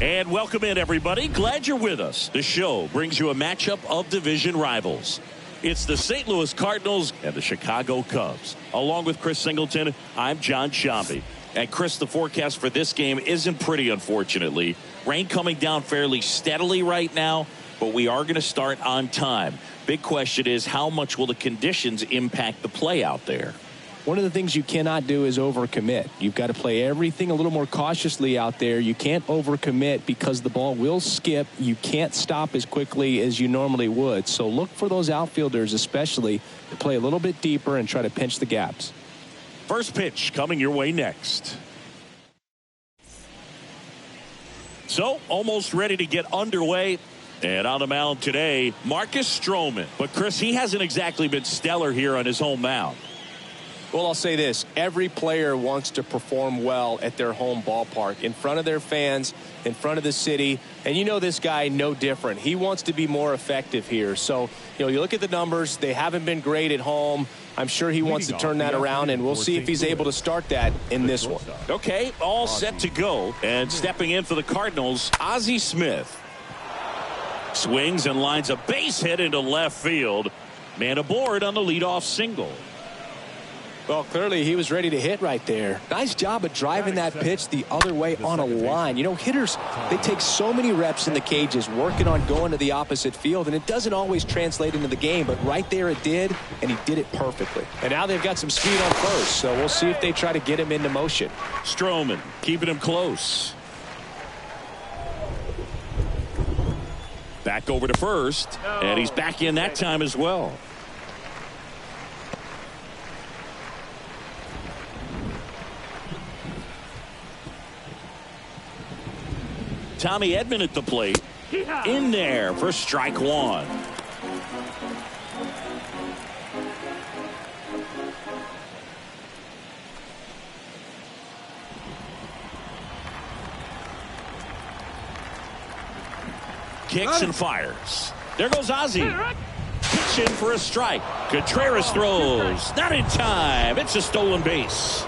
And welcome in, everybody. Glad you're with us. The show brings you a matchup of division rivals. It's the St. Louis Cardinals and the Chicago Cubs. Along with Chris Singleton, I'm John Shambi. And Chris, the forecast for this game isn't pretty, unfortunately. Rain coming down fairly steadily right now, but we are going to start on time. Big question is, how much will the conditions impact the play out there? One of the things you cannot do is overcommit. You've got to play everything a little more cautiously out there. You can't overcommit because the ball will skip. You can't stop as quickly as you normally would. So look for those outfielders especially to play a little bit deeper and try to pinch the gaps. First pitch coming your way next. So almost ready to get underway. And on the mound today, Marcus Stroman. But Chris, he hasn't exactly been stellar here on his home mound. Well, I'll say this. Every player wants to perform well at their home ballpark, in front of their fans, in front of the city. And you know this guy no different. He wants to be more effective here. So, you look at the numbers. They haven't been great at home. I'm sure he wants to turn that around, and we'll see if he's able to start that in this one. Okay, all set to go. And stepping in for the Cardinals, Ozzy Smith. Swings and lines a base hit into left field. Man aboard on the leadoff single. Well, clearly he was ready to hit right there. Nice job of driving that pitch the other way on a line. Hitters, they take so many reps in the cages working on going to the opposite field, and it doesn't always translate into the game, but right there it did, and he did it perfectly. And now they've got some speed on first, so we'll see if they try to get him into motion. Stroman keeping him close. Back over to first, and he's back in that time as well. Tommy Edman at the plate. In there for strike one. Kicks and fires. There goes Ozzy. Pitching for a strike. Contreras throws. Not in time. It's a stolen base.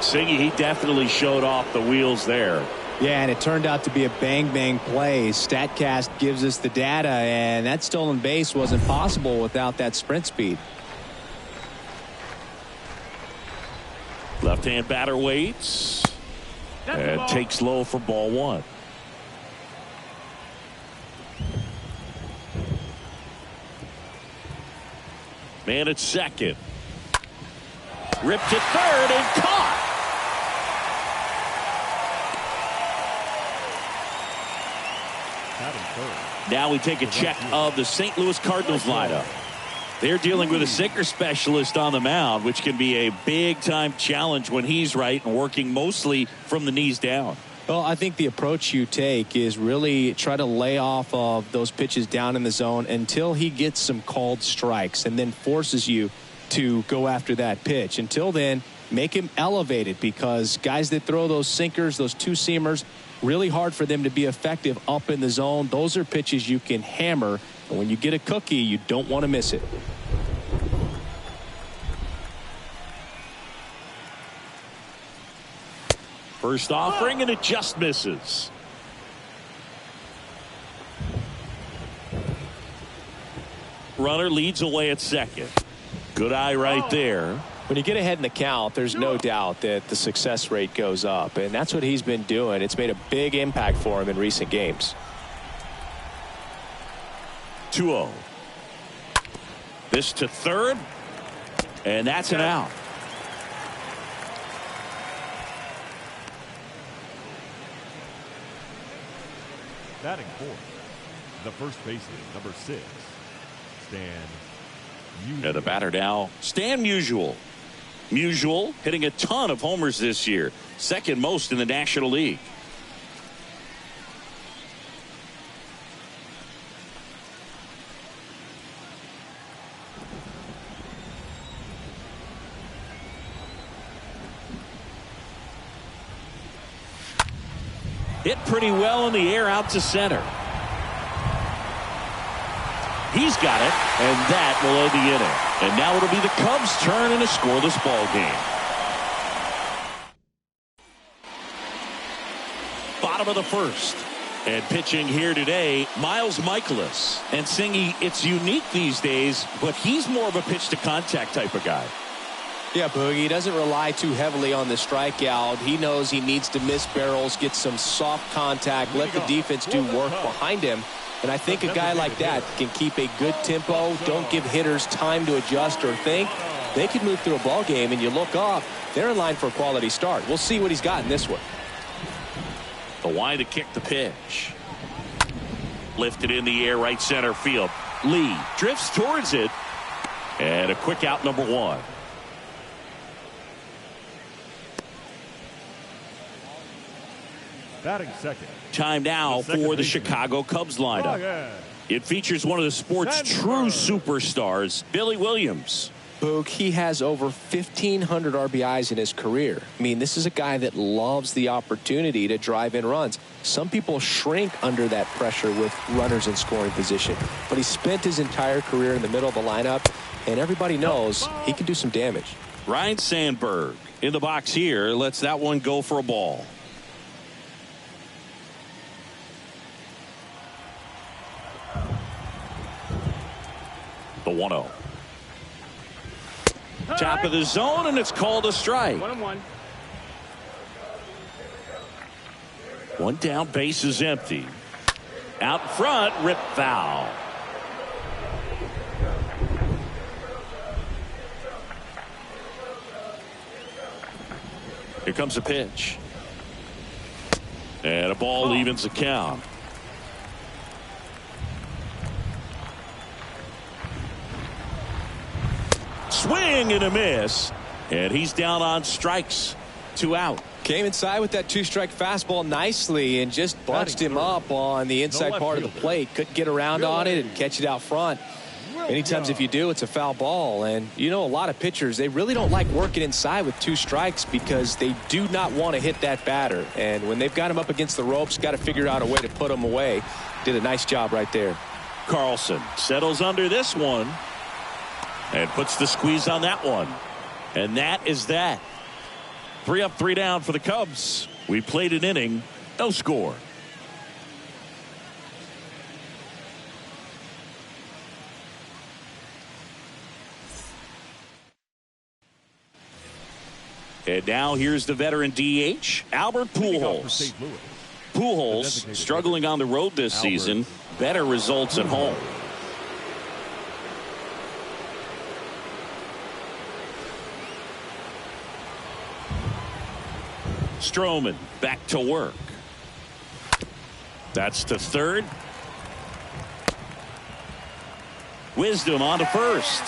Singy, he definitely showed off the wheels there. Yeah, and it turned out to be a bang-bang play. StatCast gives us the data, and that stolen base wasn't possible without that sprint speed. Left-hand batter waits. And takes low for ball one. Man at second. Ripped to third and caught. Now we take a check of the St. Louis Cardinals lineup. They're dealing with a sinker specialist on the mound, which can be a big-time challenge when he's right and working mostly from the knees down. Well, I think the approach you take is really try to lay off of those pitches down in the zone until he gets some called strikes and then forces you to go after that pitch. Until then, make him elevated, because guys that throw those sinkers, those two-seamers, really hard for them to be effective up in the zone. Those are pitches you can hammer, and when you get a cookie, you don't want to miss it. First offering, and it just misses. Runner leads away at second. Good eye right there. When you get ahead in the count, there's no doubt that the success rate goes up, and that's what he's been doing. It's made a big impact for him in recent games. 2-0. This to third, and that's an out. Batting fourth, the first baseman, number 6, Stan Musial. And the batter now, Stan Musial. Musial hitting a ton of homers this year, second most in the National League. Hit pretty well in the air out to center. He's got it, and that will end the inning. And now it'll be the Cubs' turn in a scoreless ball game. bottom of the first. And pitching here today, Miles Michaelis. And Singy, it's unique these days, but he's more of a pitch-to-contact type of guy. Yeah, Boogie, he doesn't rely too heavily on the strikeout. He knows he needs to miss barrels, get some soft contact, let the defense do work behind him. And I think a guy like that can keep a good tempo, don't give hitters time to adjust or think. They can move through a ball game, and you look up, they're in line for a quality start. We'll see what he's got in this one. The wide to kick the pitch. Lifted in the air, right center field. Lee drifts towards it. And a quick out, number one. Batting second. Time now for the Chicago Cubs lineup. It features one of the sport's true superstars, Billy Williams. Boog, he has over 1,500 RBIs in his career. I mean, this is a guy that loves the opportunity to drive in runs. Some people shrink under that pressure with runners in scoring position. But he spent his entire career in the middle of the lineup, and everybody knows he can do some damage. Ryan Sandberg in the box here lets that one go for a ball. The 1-0. Top of the zone, and it's called a strike. 1-1. One down, base is empty. Out front, rip foul. Here comes a pitch. And a ball evens the count. Swing and a miss, and he's down on strikes. 2 out. Came inside with that 2-strike fastball nicely and just bunched him up on the inside part of the plate. Couldn't get around on it and catch it out front. Many times if you do, it's a foul ball. And you know, a lot of pitchers, they really don't like working inside with 2 strikes because they do not want to hit that batter. And when they've got him up against the ropes, got to figure out a way to put him away. Did a nice job right there. Carlson settles under this one and puts the squeeze on that one. And that is that. 3 up, 3 down for the Cubs. We played an inning, no score. And now here's the veteran DH, Albert Pujols. Pujols struggling on the road this season. Better results at home. Stroman back to work. That's to third. Wisdom on to first.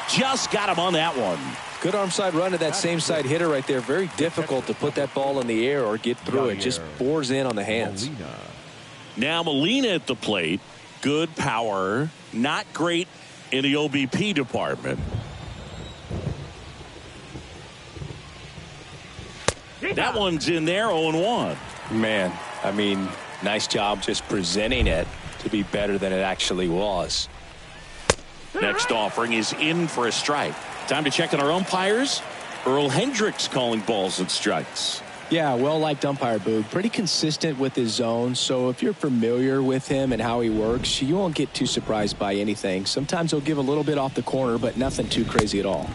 Just got him on that one. Good arm side run to that same side hitter right there. Very difficult to put that ball in the air or get through it. Just bores in on the hands. Now Molina at the plate. Good power. Not great in the OBP department. That one's in there, 0-1. Man, I mean, nice job just presenting it to be better than it actually was. Next offering is in for a strike. Time to check on our umpires. Earl Hendricks calling balls and strikes. Yeah, well-liked umpire, Boog. Pretty consistent with his zone, so if you're familiar with him and how he works, you won't get too surprised by anything. Sometimes he'll give a little bit off the corner, but nothing too crazy at all.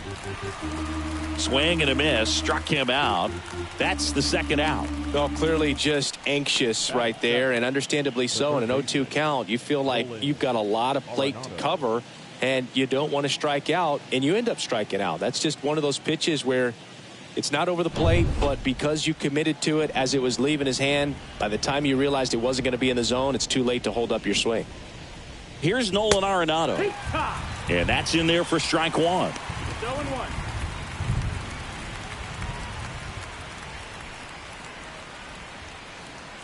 Swing and a miss. Struck him out. That's the second out. Well, clearly just anxious right there, and understandably so. In an 0-2 count, you feel like you've got a lot of plate to cover, and you don't want to strike out, and you end up striking out. That's just one of those pitches where it's not over the plate, but because you committed to it as it was leaving his hand, by the time you realized it wasn't going to be in the zone, it's too late to hold up your swing. Here's Nolan Arenado, and that's in there for strike one. 0-1.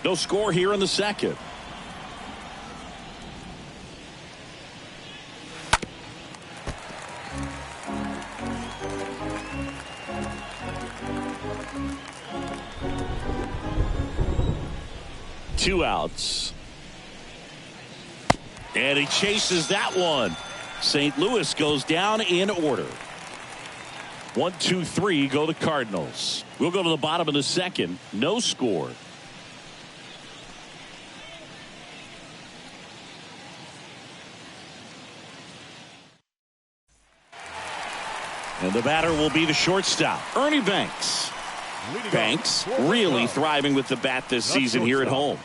No score here in the second. Two outs. And he chases that one. St. Louis goes down in order. 1, 2, 3 go the Cardinals. We'll go to the bottom of the second. No score. And the batter will be the shortstop, Ernie Banks. Banks really thriving with the bat this season here at home.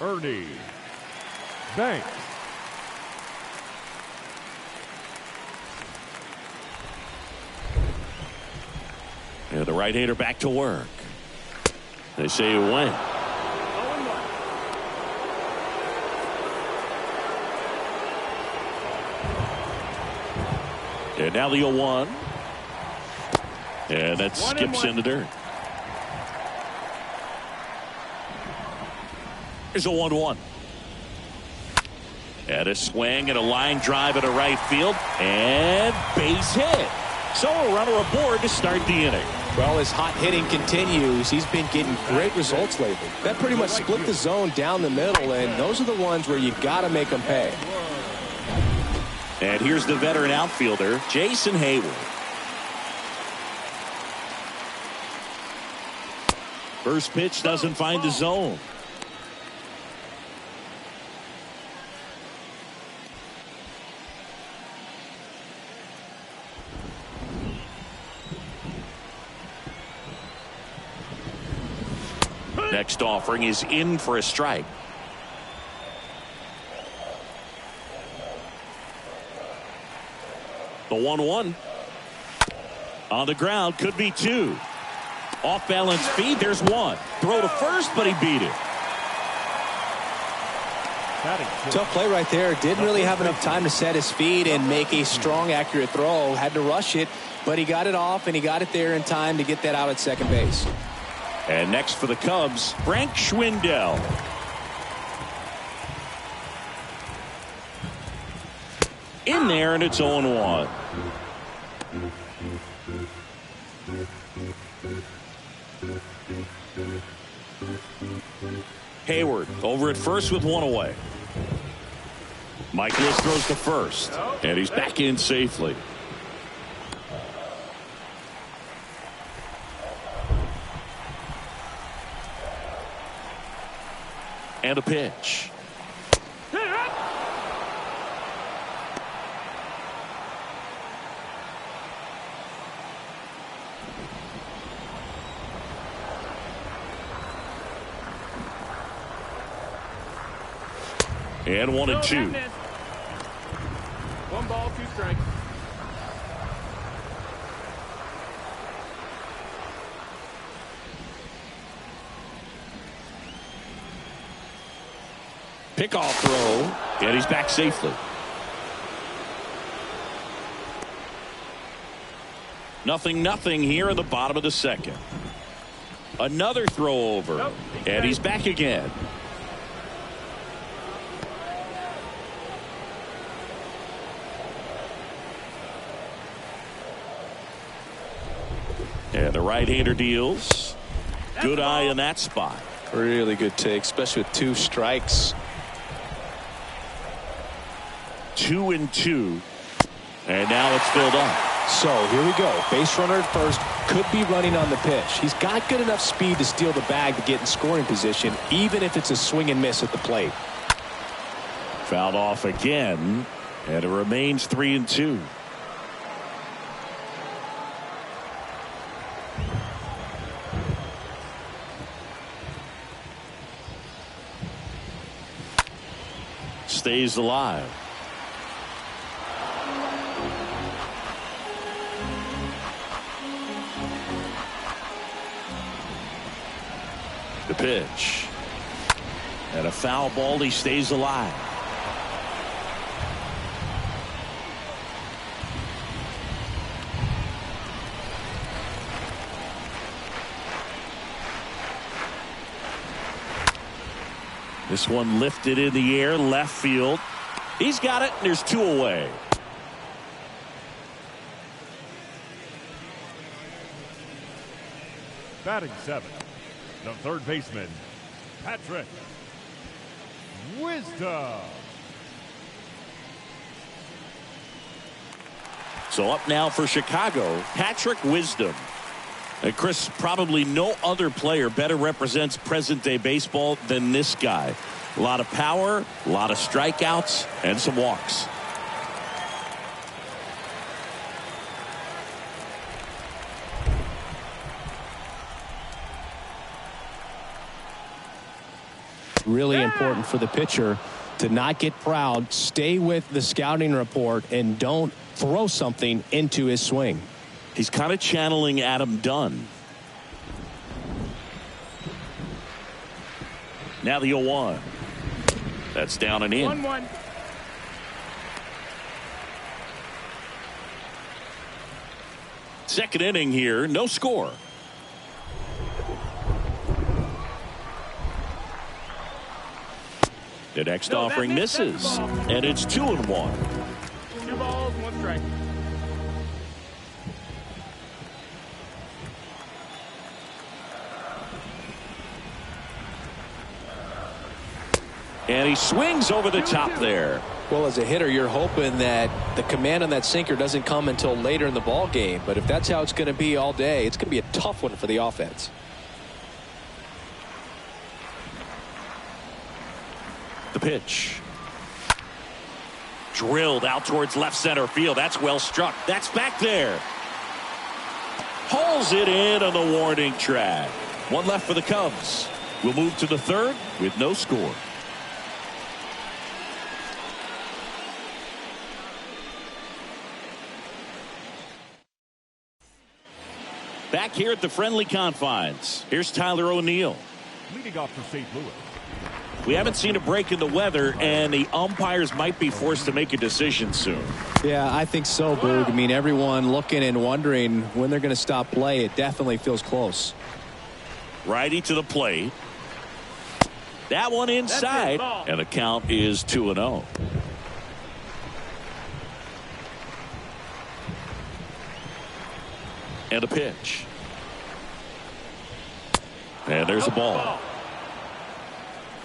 Ernie Banks. And the right-hander back to work. They say it went. And now the 0-1. And that skips in the dirt. Here's a 1-1. And a swing and a line drive at a right field. And base hit. So a runner aboard to start the inning. Well, as hot hitting continues, he's been getting great results lately. That pretty much split the zone down the middle, and those are the ones where you got to make them pay. And here's the veteran outfielder, Jason Hayward. First pitch doesn't find the zone. Next offering is in for a strike. The 1-1 on the ground, could be two. Off balance feed, there's one. Throw to first, but he beat it. Tough play right there. Didn't really have enough time to set his feet and make a strong, accurate throw. Had to rush it, but he got it off and he got it there in time to get that out at second base. And next for the Cubs, Frank Schwindel. In there, and it's 0-1. Hayward over at first with one away. Michaelis throws to first, and he's back in safely. And a pitch. And 1-2. 1 ball, 2 strikes. Pickoff throw, and he's back safely. Nothing here in the bottom of the second. Another throw over, and he's back again. And the right-hander deals. Good eye in that spot. Really good take, especially with 2 strikes. 2-2. And now it's filled up. So here we go. Base runner at first, could be running on the pitch. He's got good enough speed to steal the bag to get in scoring position, even if it's a swing and miss at the plate. Fouled off again, and it remains 3-2. Stays alive. The pitch. And a foul ball. He stays alive. This one lifted in the air, left field. He's got it, and there's 2 away. Batting 7, the third baseman, Patrick Wisdom. So up now for Chicago, Patrick Wisdom. And Chris, probably no other player better represents present-day baseball than this guy. A lot of power, a lot of strikeouts, and some walks. Really important for the pitcher to not get proud, stay with the scouting report, and don't throw something into his swing. He's kind of channeling Adam Dunn. Now the 0-1. That's down and in. 1-1. Second inning here, no score. The next offering misses, and it's 2-1. 2 balls, 1 strike. And he swings over the top there. Well, as a hitter, you're hoping that the command on that sinker doesn't come until later in the ball game. But if that's how it's going to be all day, it's going to be a tough one for the offense. The pitch. Drilled out towards left center field. That's well struck. That's back there. Hauls it in on the warning track. 1 left for the Cubs. We'll move to the 3rd with no score. Back here at the friendly confines. Here's Tyler O'Neill. Leading off for St. Louis. We haven't seen a break in the weather, and the umpires might be forced to make a decision soon. Yeah, I think so, Boog. I mean, everyone looking and wondering when they're going to stop play. It definitely feels close. Righty to the plate. That one inside, and the count is 2-0. And a pitch. And there's a ball.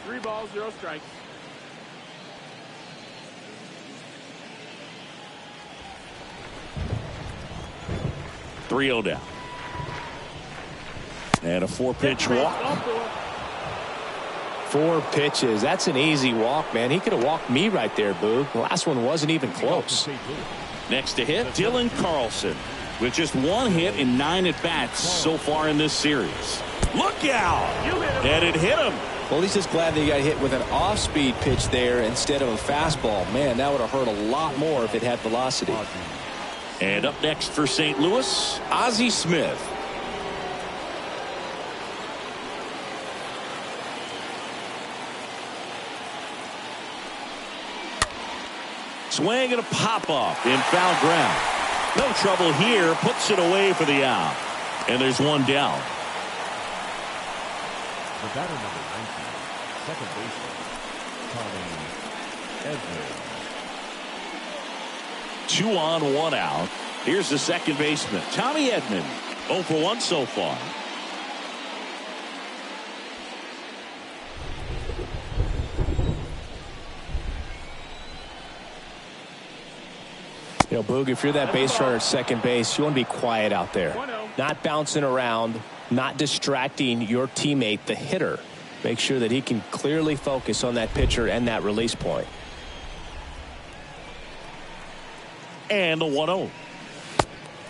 3 balls, 0 strikes. .30 down. And a 4-pitch walk. 4 pitches. That's an easy walk, man. He could have walked me right there, Boog. The last one wasn't even close. Next to hit, Dylan Carlson. With just 1 hit in 9 at-bats so far in this series. Look out! And it hit him. Well, he's just glad that he got hit with an off-speed pitch there instead of a fastball. Man, that would have hurt a lot more if it had velocity. And up next for St. Louis, Ozzy Smith. Swing and a pop-up in foul ground. No trouble here. Puts it away for the out. And there's 1 down. The batter number 19, second baseman, Edmund. 2 on, 1 out. Here's the second baseman, Tommy Edman. 0 for 1 so far. You know, Boog, if you're that base runner at second base, you want to be quiet out there. Not bouncing around, not distracting your teammate, the hitter. Make sure that he can clearly focus on that pitcher and that release point. And the 1-0.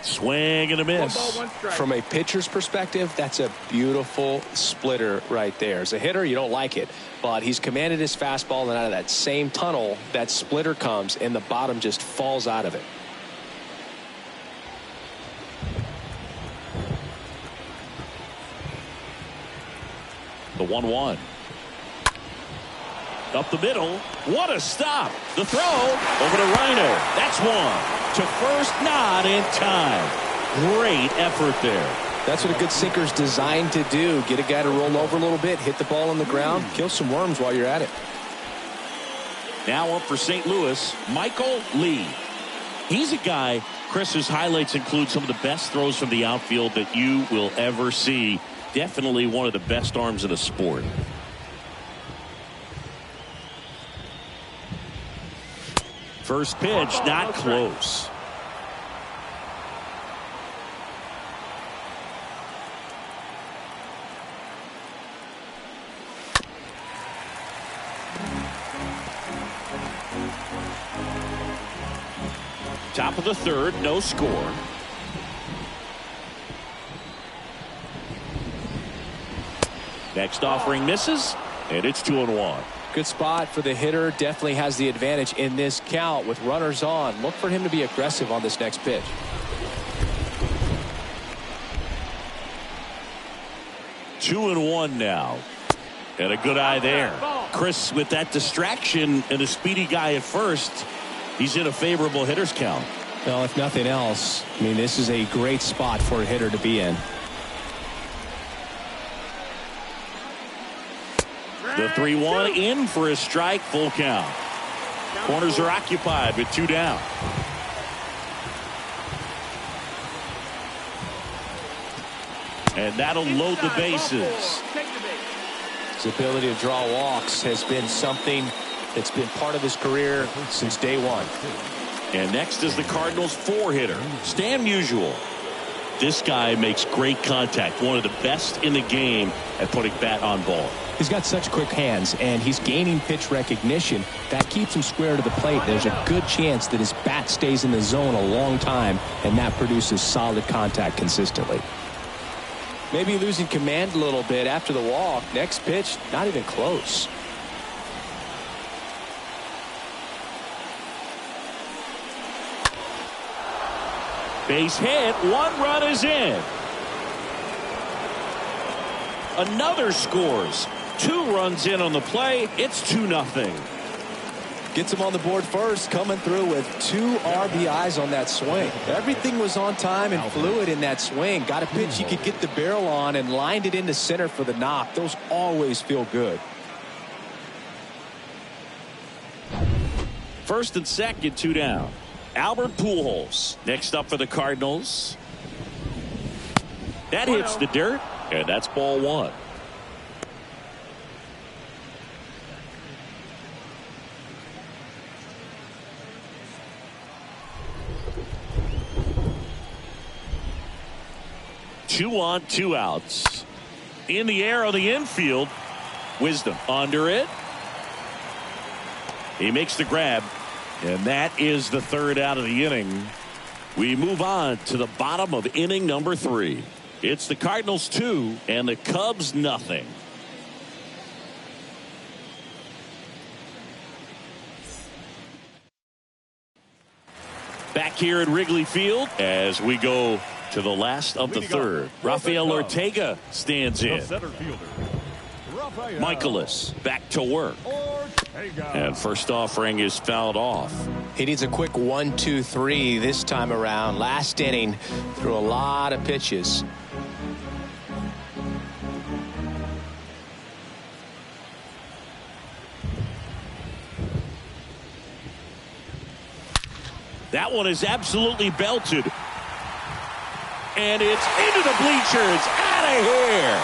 Swing and a miss. 1 ball, 1 strike. From a pitcher's perspective, that's a beautiful splitter right there. As a hitter, you don't like it, but he's commanded his fastball, and out of that same tunnel, that splitter comes, and the bottom just falls out of it. The 1-1. Up the middle. What a stop. The throw over to Reiner. That's 1. To first, not in time. Great effort there. That's what a good sinker's designed to do. Get a guy to roll over a little bit, hit the ball on the ground, kill some worms while you're at it. Now up for St. Louis, Michael Lee. He's a guy, Chris's highlights include some of the best throws from the outfield that you will ever see. Definitely one of the best arms in the sport. First pitch, not close. Top of the 3rd, no score. Next offering misses, And it's 2-1. Good spot for the hitter. Definitely has the advantage in this count with runners on. Look for him to be aggressive on this next pitch. Two and one now. And a good eye there. Chris, with that distraction and a speedy guy at first, he's in a favorable hitter's count. Well, if nothing else, I mean, this is a great spot for a hitter to be in. The 3-1 in for a strike, full count. Corners are occupied with two down. And that'll load the bases. His ability to draw walks has been something that's been part of his career since day one. And next is the Cardinals' four-hitter, Stan Musial. This guy makes great contact, one of the best in the game at putting bat on ball. He's got such quick hands, and he's gaining pitch recognition. That keeps him square to the plate. There's a good chance that his bat stays in the zone a long time, and that produces solid contact consistently. Maybe losing command a little bit after the walk. Next pitch, not even close. Base hit, one run is in. Another scores. 2 runs in on the play. It's 2-0. Gets him on the board first, coming through with 2 RBIs on that swing. Everything was on time and fluid in that swing. Got a pitch he could get the barrel on and lined it into center for the knock. Those always feel good. First and second, 2 down. Albert Pujols next up for the Cardinals. That hits the dirt, and that's ball 1. Two on, 2 outs. In the air on the infield. Wisdom under it. He makes the grab. And that is the 3rd out of the inning. We move on to the bottom of inning number 3. It's the Cardinals 2 and the Cubs nothing. Back here at Wrigley Field as we go to the last of the 3rd. Rafael Ortega stands in. Michaelis back to work. And first offering is fouled off. He needs a quick 1-2-3 this time around. Last inning threw a lot of pitches. That one is absolutely belted. And it's into the bleachers. Out of here.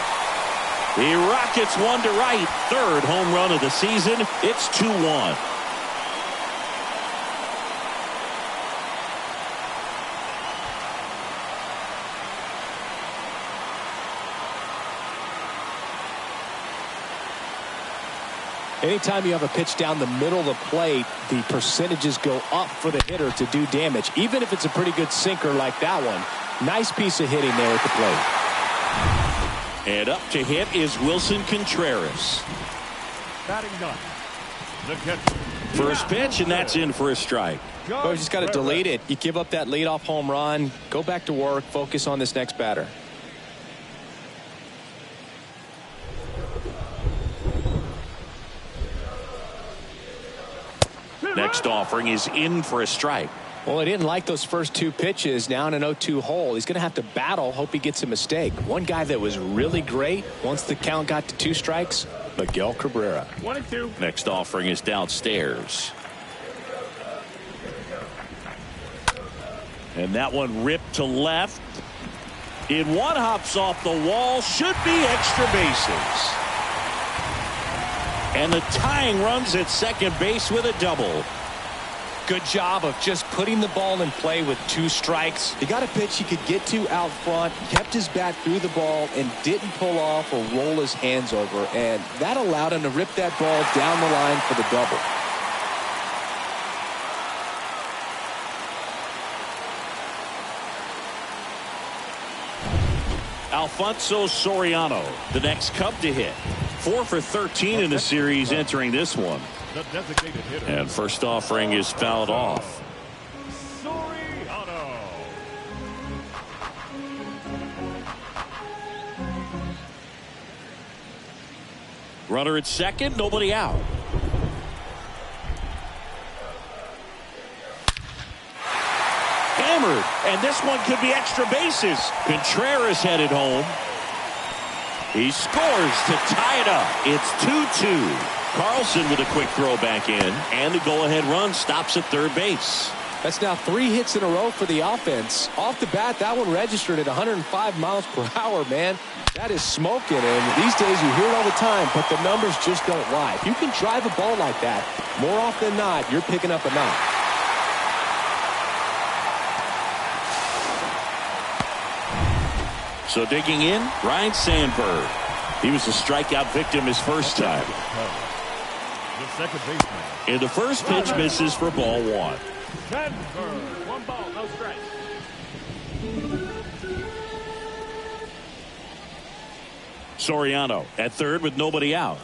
The Rockets one to right. 3rd home run of the season. It's 2-1. Anytime you have a pitch down the middle of the plate, the percentages go up for the hitter to do damage, even if it's a pretty good sinker like that one. Nice piece of hitting there at the plate. And up to hit is Wilson Contreras. Batting done. The catcher. First pitch, and that's in for a strike. Well, you just got to delete it. You give up that leadoff home run, go back to work, focus on this next batter. Next offering is in for a strike. Well, he didn't like those first 2 pitches. Now in an 0-2 hole. He's going to have to battle. Hope he gets a mistake. One guy that was really great once the count got to 2 strikes, Miguel Cabrera. 1-2. Next offering is downstairs. And that one ripped to left. In one hops off the wall. Should be extra bases. And the tying runs at second base with a double. Good job of just putting the ball in play with 2 strikes. He got a pitch he could get to out front, kept his bat through the ball, and didn't pull off or roll his hands over. And that allowed him to rip that ball down the line for the double. Alfonso Soriano, the next Cub to hit. 4 for 13 in the series entering this one. The designated hitter. And first offering is fouled off. Soriano. Runner at second, nobody out. Hammered, and this one could be extra bases. Contreras headed home. He scores to tie it up. It's 2-2. Carlson with a quick throw back in, and the go-ahead run stops at third base. That's now 3 hits in a row for the offense. Off the bat, that one registered at 105 miles per hour, man. That is smoking, and these days you hear it all the time, but the numbers just don't lie. If you can drive a ball like that, more often than not, you're picking up a knock. So digging in, Ryan Sandberg. He was a strikeout victim his first time. The second baseman. And the first pitch misses for ball 1. Sandberg. 1 ball, no strike. Soriano at third with nobody out.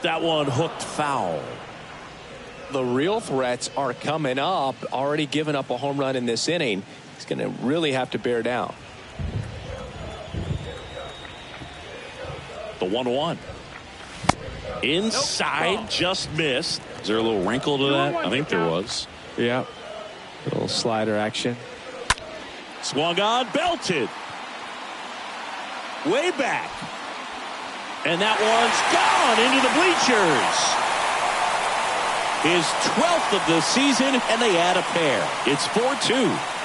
That one hooked foul. The real threats are coming up. Already given up a home run in this inning. He's going to really have to bear down. The 1-1. Inside, just missed. Is there a little wrinkle to that? I think there was. Yeah. A little slider action. Swung on, belted. Way back. And that one's gone into the bleachers. His 12th of the season, and they add a pair. It's 4-2.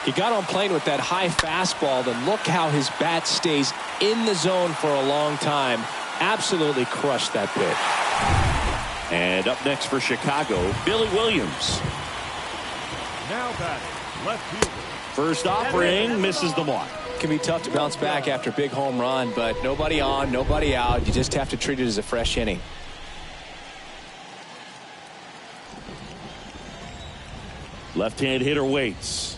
He got on plane with that high fastball, then look how his bat stays in the zone for a long time. Absolutely crushed that pitch. And up next for Chicago, Billy Williams. Now batting, left fielder. First offering, misses the mark. Can be tough to bounce back after a big home run, but nobody on, nobody out. You just have to treat it as a fresh inning. Left-hand hitter waits.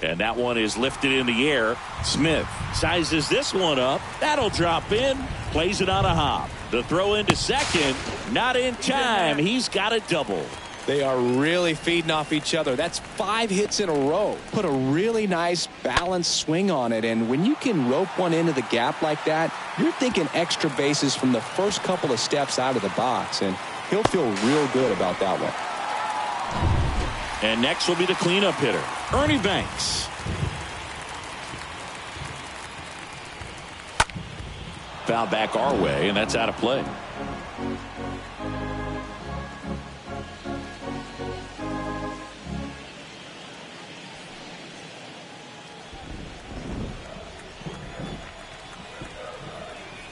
And that one is lifted in the air. Smith sizes this one up. That'll drop in. Plays it on a hop. The throw into second. Not in time. He's got a double. They are really feeding off each other. That's 5 hits in a row. Put a really nice balanced swing on it. And when you can rope one into the gap like that, you're thinking extra bases from the first couple of steps out of the box. And he'll feel real good about that one. And next will be the cleanup hitter, Ernie Banks. Foul back our way, and that's out of play.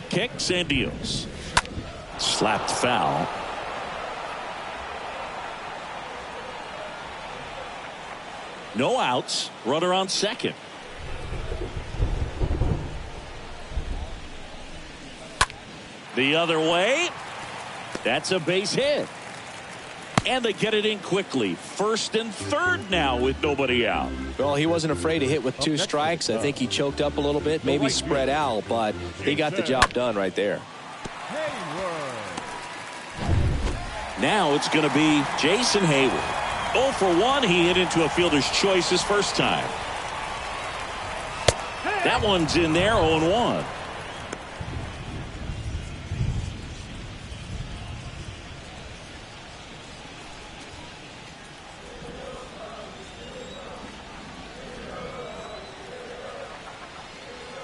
Kicks and deals. Slapped foul. No outs. Runner on second. The other way. That's a base hit. And they get it in quickly. First and third now with nobody out. Well, he wasn't afraid to hit with 2 strikes. I think he choked up a little bit, maybe spread out, but he got the job done right there. Hayward. Now it's going to be Jason Hayward. 0 for 1. He hit into a fielder's choice his first time. That one's in there, 0-1.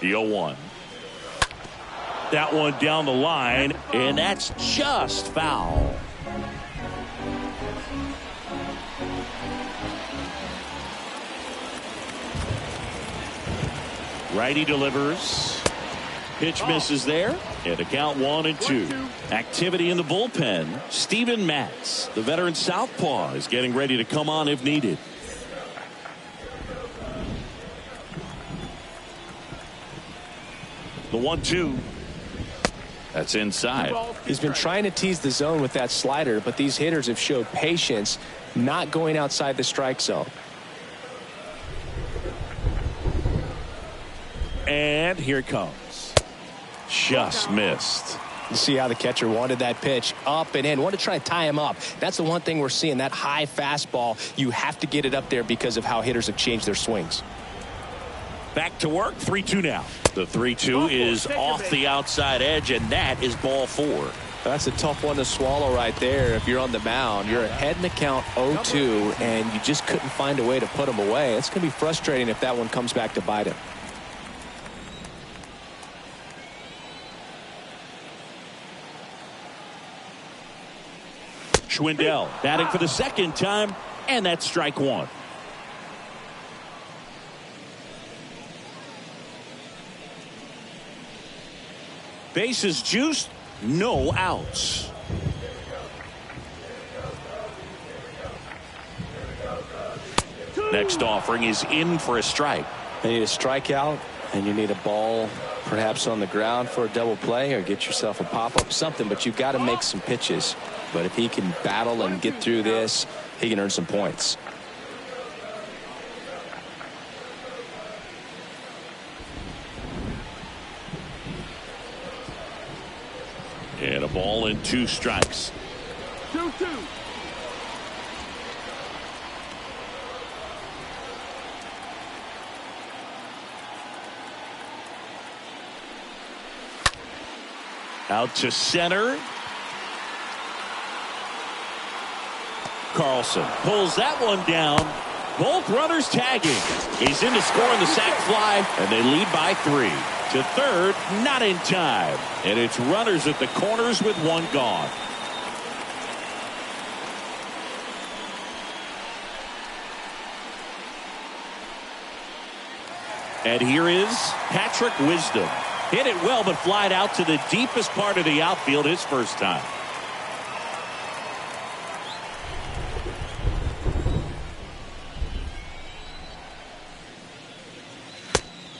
The 0-1. That one down the line, and that's just foul. Righty delivers. Pitch misses there. And a count 1-2. Activity in the bullpen. Steven Matz, the veteran southpaw, is getting ready to come on if needed. The 1-2. That's inside. He's been trying to tease the zone with that slider, but these hitters have showed patience, not going outside the strike zone. And here it comes. Just missed. You see how the catcher wanted that pitch up and in. Want to try to tie him up. That's the one thing we're seeing, that high fastball. You have to get it up there because of how hitters have changed their swings. Back to work. 3-2 now. The 3-2 is off the outside edge, and that is ball 4. That's a tough one to swallow right there. If you're on the mound, you're ahead in the count 0-2, and you just couldn't find a way to put him away. It's going to be frustrating if that one comes back to bite him. Schwindel batting for the second time, and that's strike 1. Bases juiced, no outs. Next offering is in for a strike. You need a strikeout, and you need a ball perhaps on the ground for a double play, or get yourself a pop-up, something, but you've got to make some pitches. But if he can battle and get through this, he can earn some points. And a ball and 2 strikes. 2-2. Out to center. Carlson pulls that one down. Both runners tagging. He's in to score on the sac fly, and they lead by 3. To third, not in time. And it's runners at the corners with 1 gone. And here is Patrick Wisdom. Hit it well, but flied out to the deepest part of the outfield his first time.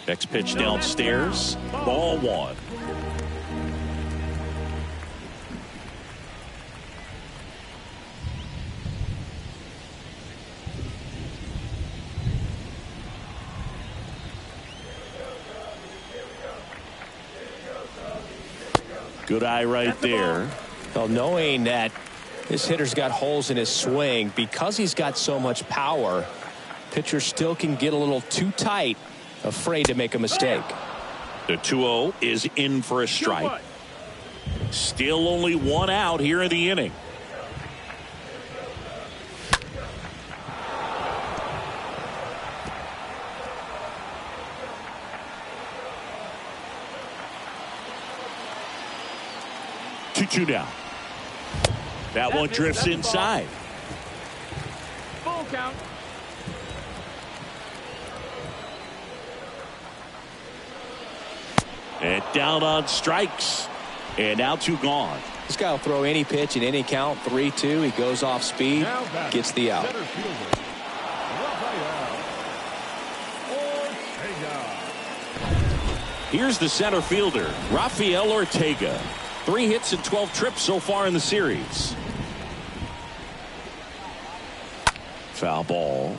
Next pitch downstairs. Ball 1. Good eye right there. Well, knowing that this hitter's got holes in his swing, because he's got so much power, pitcher still can get a little too tight, afraid to make a mistake. The 2-0 is in for a strike. Still only 1 out here in the inning. Two down. That one drifts inside. Full count. And down on strikes. And now 2 gone. This guy will throw any pitch in any count. 3-2. He goes off speed, gets the out. Here's the center fielder, Rafael Ortega. 3 hits and 12 trips so far in the series. Foul ball.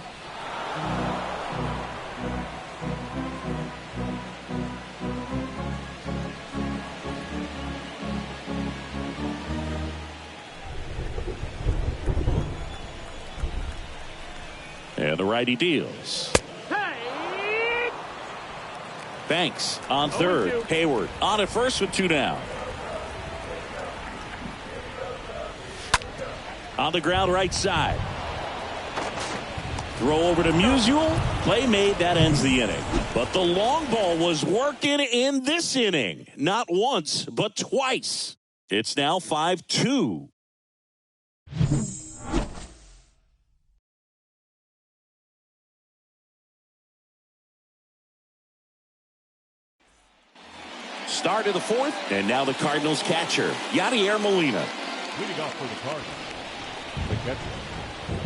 And the righty deals. Banks on third. Hayward on at first with 2 down. On the ground right side. Throw over to Musial. Play made. That ends the inning. But the long ball was working in this inning. Not once, but twice. It's now 5-2. Start of the 4th, and now the Cardinals catcher, Yadier Molina. Leading off for the Cardinals, the catcher,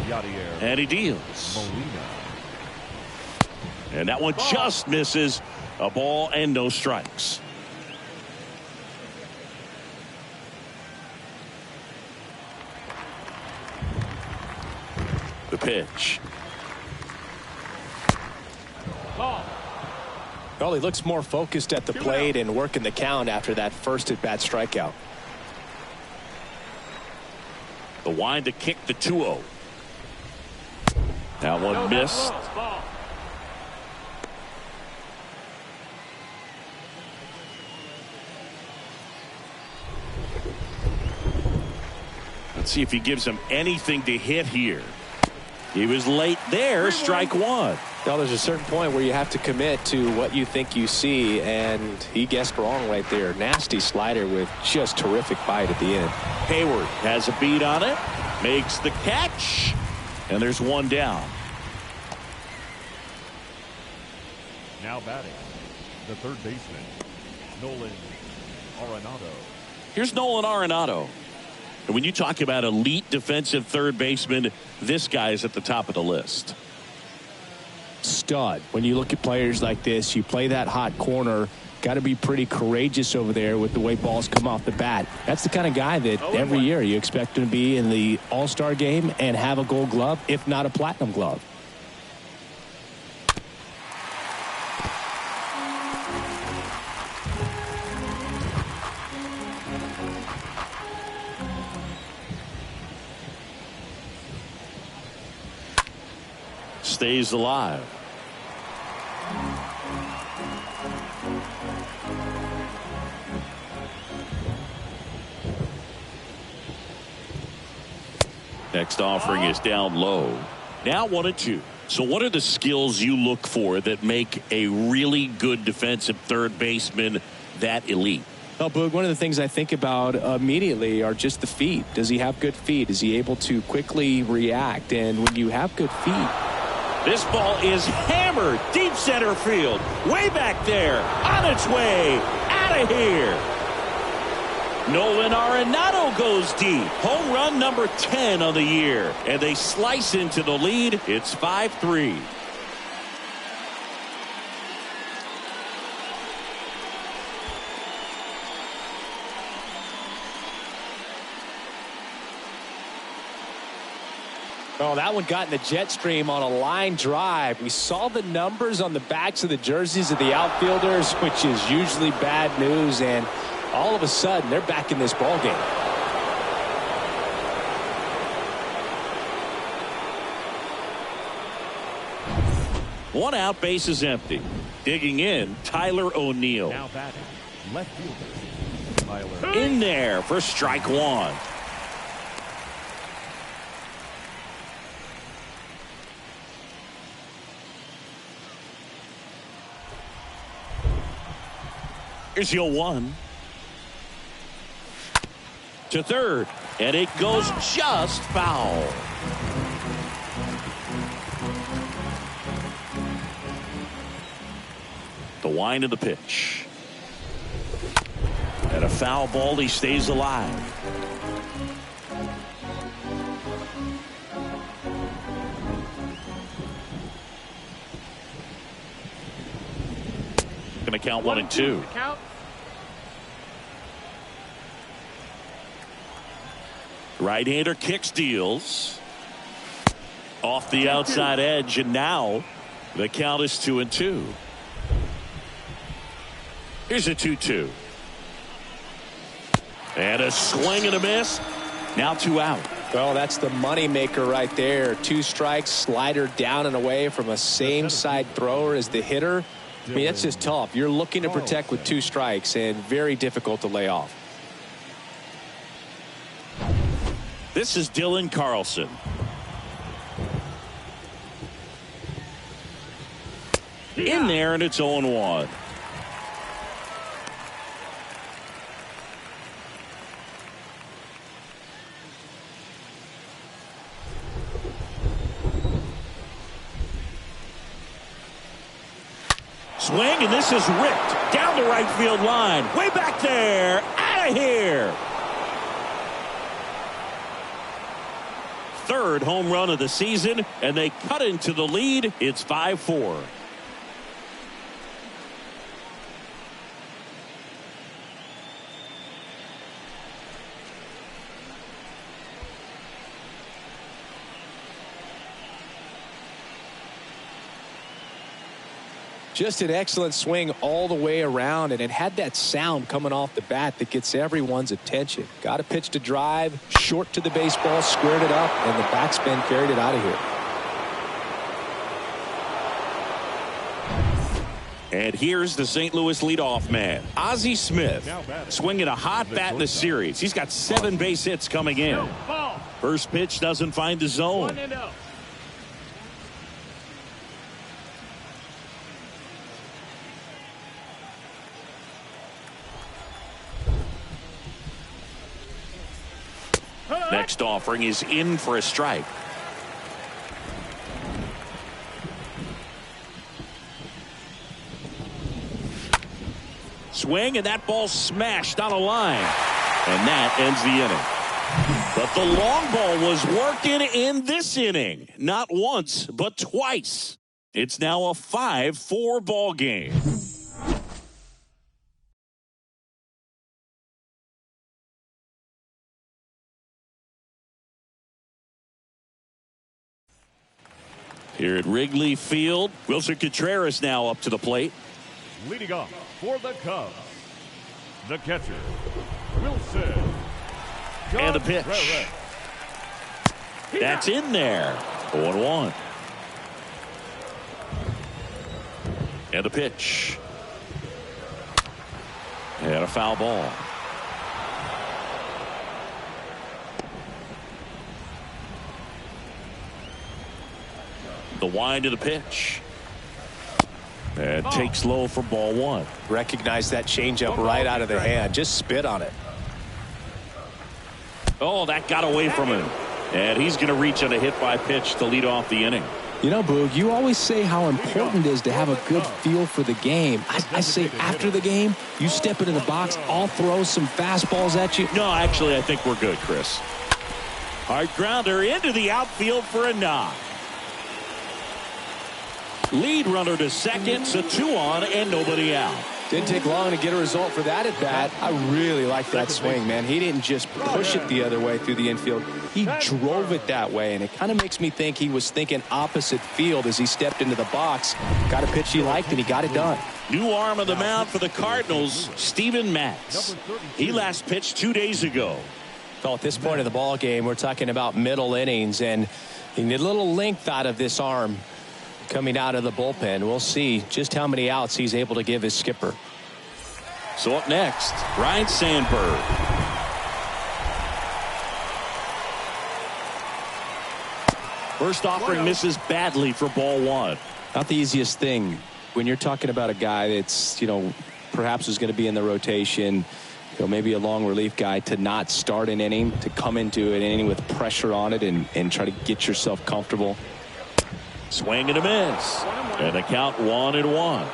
Yadier. And he deals. Molina. And that one just misses. A ball and no strikes. The pitch. Well, he looks more focused at the plate and working the count after that first at-bat strikeout. The wind to kick the 2-0. That one missed. Let's see if he gives him anything to hit here. He was late there. Strike one. Well, there's a certain point where you have to commit to what you think you see, and he guessed wrong right there. Nasty slider with just terrific bite at the end. Hayward has a beat on it, makes the catch, and there's one down. Now batting, the third baseman, Nolan Arenado. Here's Nolan Arenado. And when you talk about elite defensive third baseman, this guy is at the top of the list. Stud. When you look at players like this, you play that hot corner, got to be pretty courageous over there with the way balls come off the bat. That's the kind of guy that every year you expect him to be in the All-Star game and have a Gold Glove, if not a Platinum Glove. Stays alive. Next offering is down low. Now 1-2. So what are the skills you look for that make a really good defensive third baseman that elite? Well, Boog, one of the things I think about immediately are just the feet. Does he have good feet? Is he able to quickly react? And when you have good feet, this ball is hammered deep center field. Way back there. On its way. Out of here. Nolan Arenado goes deep. Home run number 10 on the year. And they slice into the lead. It's 5-3. Oh, that one got in the jet stream on a line drive. We saw the numbers on the backs of the jerseys of the outfielders, which is usually bad news, and all of a sudden they're back in this ball game. One out, base is empty. Digging in, Tyler O'Neill. Now batting, left fielder, Tyler. In there for strike one. Here's your 1 to third, and it goes just foul. The wind of the pitch, and a foul ball. He stays alive. Going to count 1 and 2. Right-hander kicks, deals off the outside edge, and now the count is 2-2. Here's a 2-2. And a swing and a miss. Now 2 out. Well, that's the money maker right there. 2 strikes, slider down and away from a same side thrower as the hitter. I mean, that's just tough. You're looking to protect with 2 strikes, and very difficult to lay off. This is Dylan Carlson. In there, and it's 0-1. Swing, and this is ripped down the right field line. Way back there. Out of here. Third home run of the season, and they cut into the lead. It's 5-4. Just an excellent swing all the way around, and it had that sound coming off the bat that gets everyone's attention. Got a pitch to drive, short to the baseball, squared it up, and the backspin carried it out of here. And here's the St. Louis leadoff man, Ozzy Smith, swinging a hot bat in the series. He's got 7 base hits coming in. First pitch doesn't find the zone. Next offering is in for a strike. Swing, and that ball smashed on a line. And that ends the inning. But the long ball was working in this inning. Not once, but twice. It's now a 5-4 ball game. Here at Wrigley Field, Wilson Contreras now up to the plate. Leading off for the Cubs, the catcher, Wilson. And the pitch. That's in there. 0-1. And the pitch. And a foul ball. The wind of the pitch. And takes low for ball 1. Recognize that changeup right out of the hand. Just spit on it. Oh, that got away from him. And he's going to reach on a hit by pitch to lead off the inning. You know, Boog, you always say how important it is to have a good feel for the game. I say after the game, you step into the box, I'll throw some fastballs at you. No, actually, I think we're good, Chris. Hard grounder into the outfield for a knock. Lead runner to second, so 2 on and nobody out. Didn't take long to get a result for that at bat. I really like that swing, man. He didn't just push it the other way through the infield. He drove it that way, and it kind of makes me think he was thinking opposite field as he stepped into the box. Got a pitch he liked, and he got it done. New arm of the mound for the Cardinals, Steven Matz. He last pitched 2 days ago. Well, at this point of the ball game, we're talking about middle innings, and you need a little length out of this arm coming out of the bullpen. We'll see just how many outs he's able to give his skipper. So up next, Ryan Sandberg. First offering misses badly for ball 1. Not the easiest thing when you're talking about a guy that's, perhaps is going to be in the rotation, maybe a long relief guy, to not start an inning, to come into an inning with pressure on it and try to get yourself comfortable. Swing and a miss. And the count 1-1.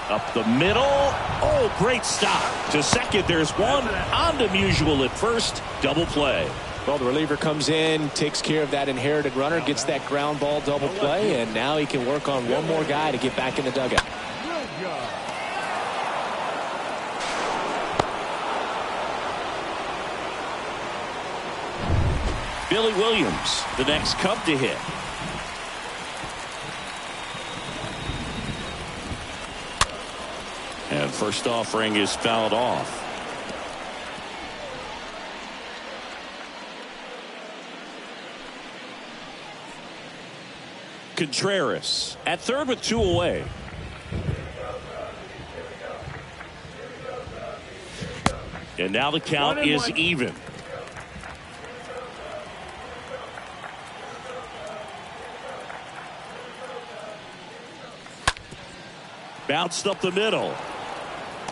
Up the middle. Oh, great stop. To second, there's one. On to Musial at first. Double play. Well, the reliever comes in, takes care of that inherited runner, gets that ground ball double play, and now he can work on one more guy to get back in the dugout. Billy Williams, the next Cub to hit. And first offering is fouled off. Contreras at third with 2 away. And now the count is even. Bounced up the middle.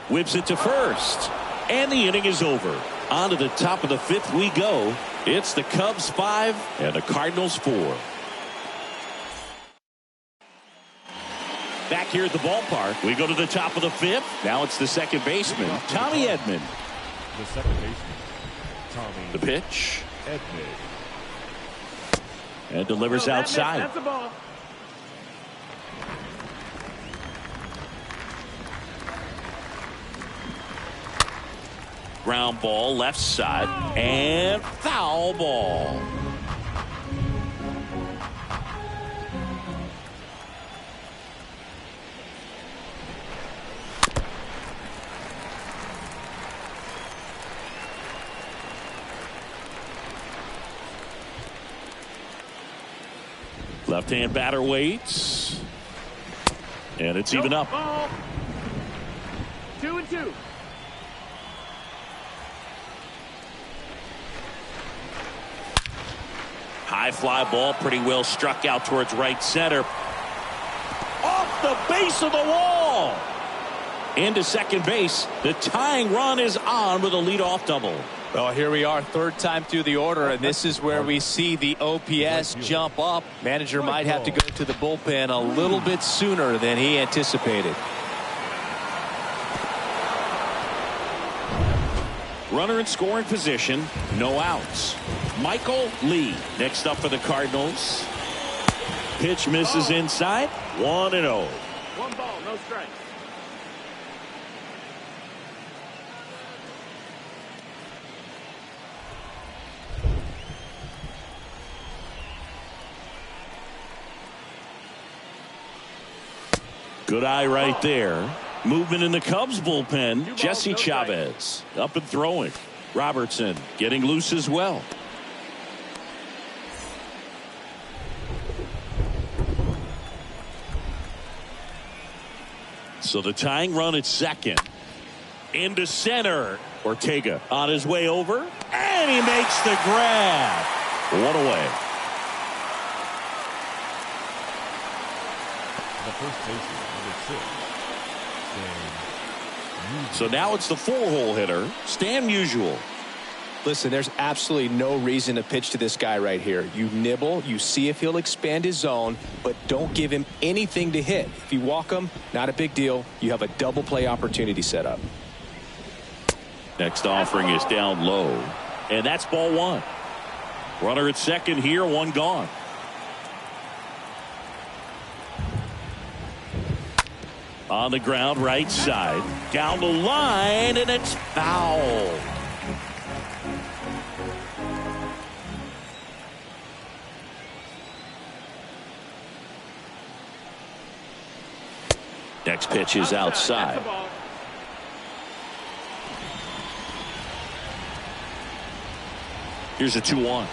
Whips it to first. And the inning is over. On to the top of the 5th we go. It's the Cubs 5 and the Cardinals 4. Back here at the ballpark, we go to the top of the 5th. Now it's the second baseman, Tommy Edman. The second baseman, Tommy. The pitch. Edman. And delivers outside. That's the ball. Ground ball left side and foul ball. Left-hand batter waits. And it's even up. 2-2. High fly ball, pretty well struck out towards right center. Off the base of the wall. Into second base. The tying run is on with a leadoff double. Well, here we are, third time through the order, and this is where we see the OPS jump up. Manager might have to go to the bullpen a little bit sooner than he anticipated. Runner in scoring position, no outs. Michael Lee next up for the Cardinals. Pitch misses inside, 1-0. 1 ball, no strikes. Good eye right there. Movement in the Cubs bullpen. Jesse Chavez up and throwing. Robertson getting loose as well. So the tying run at second. Into center. Ortega on his way over. And he makes the grab. One away. The first baseman, number 6. So now it's the 4-hole hitter, Stan Musial. Listen, there's absolutely no reason to pitch to this guy right here. You nibble, you see if he'll expand his zone, but don't give him anything to hit. If you walk him, not a big deal. You have a double play opportunity set up. Next offering is down low, and that's ball 1. Runner at second here, 1 gone. On the ground, right side. Down the line, and it's foul. Next pitch is outside. Here's a 2-1.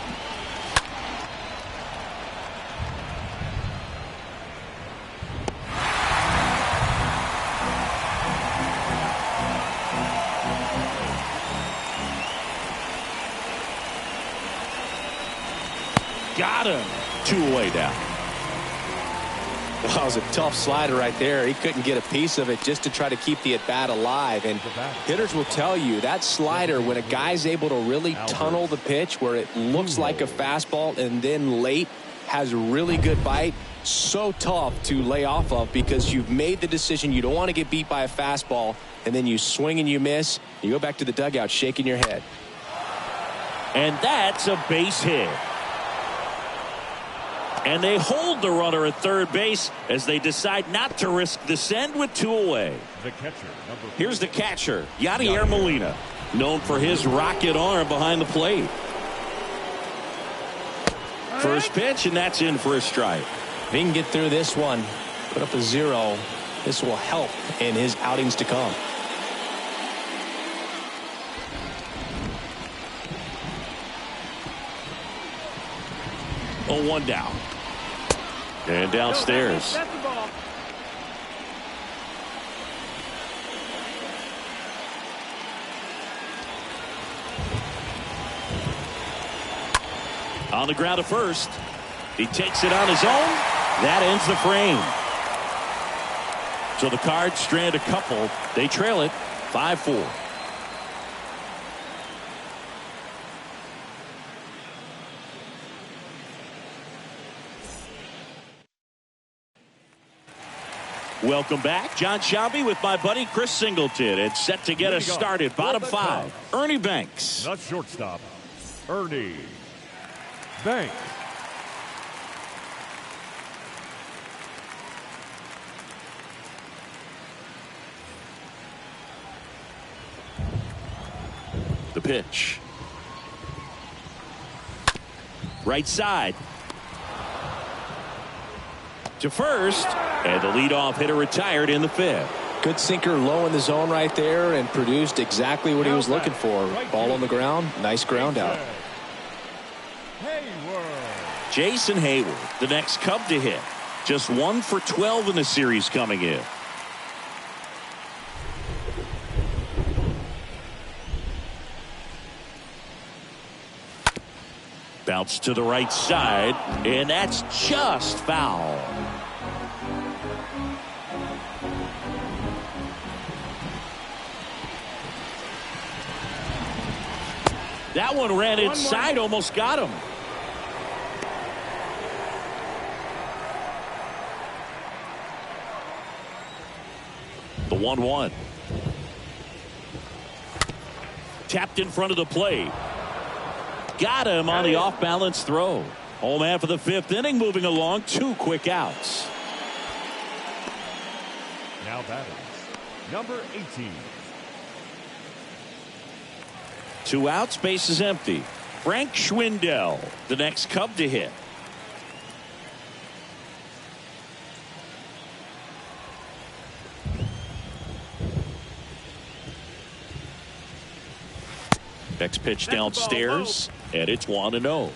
Got him. 2 away down. Well, it was a tough slider right there. He couldn't get a piece of it just to try to keep the at-bat alive. And hitters will tell you that slider, when a guy's able to really tunnel the pitch where it looks like a fastball and then late has a really good bite, so tough to lay off of because you've made the decision you don't want to get beat by a fastball, and then you swing and you miss. You go back to the dugout shaking your head. And that's a base hit. And they hold the runner at third base as they decide not to risk the send with 2 away. The catcher, number 4. Here's the catcher, Yadier Molina, known for his rocket arm behind the plate. First pitch, and that's in for a strike. If he can get through this one, put up a 0, this will help in his outings to come. Oh, 1 down. And downstairs. That's the ball. On the ground to first. He takes it on his own. That ends the frame. So the Cards strand a couple. They trail it 5-4. Welcome back. John Shelby with my buddy Chris Singleton. And set to get us started. Bottom 5. Ernie Banks. The shortstop, Ernie Banks. pitch. Right side. To first. And the leadoff hitter retired in the fifth. Good sinker low in the zone right there and produced exactly what he was looking for. Ball on the ground. Nice ground out. Hayward. Jason Hayward, the next Cub to hit. Just 1 for 12 in the series coming in. Bounce to the right side, and that's just foul. That one ran inside, almost got him. The 1-1. Tapped in front of the plate. Got him on the off-balance throw. Home man for the fifth inning, moving along. 2 quick outs. Now batters. Number 18. 2 outs, base is empty. Frank Schwindel, the next Cub to hit. Next pitch downstairs, and it's 1-0.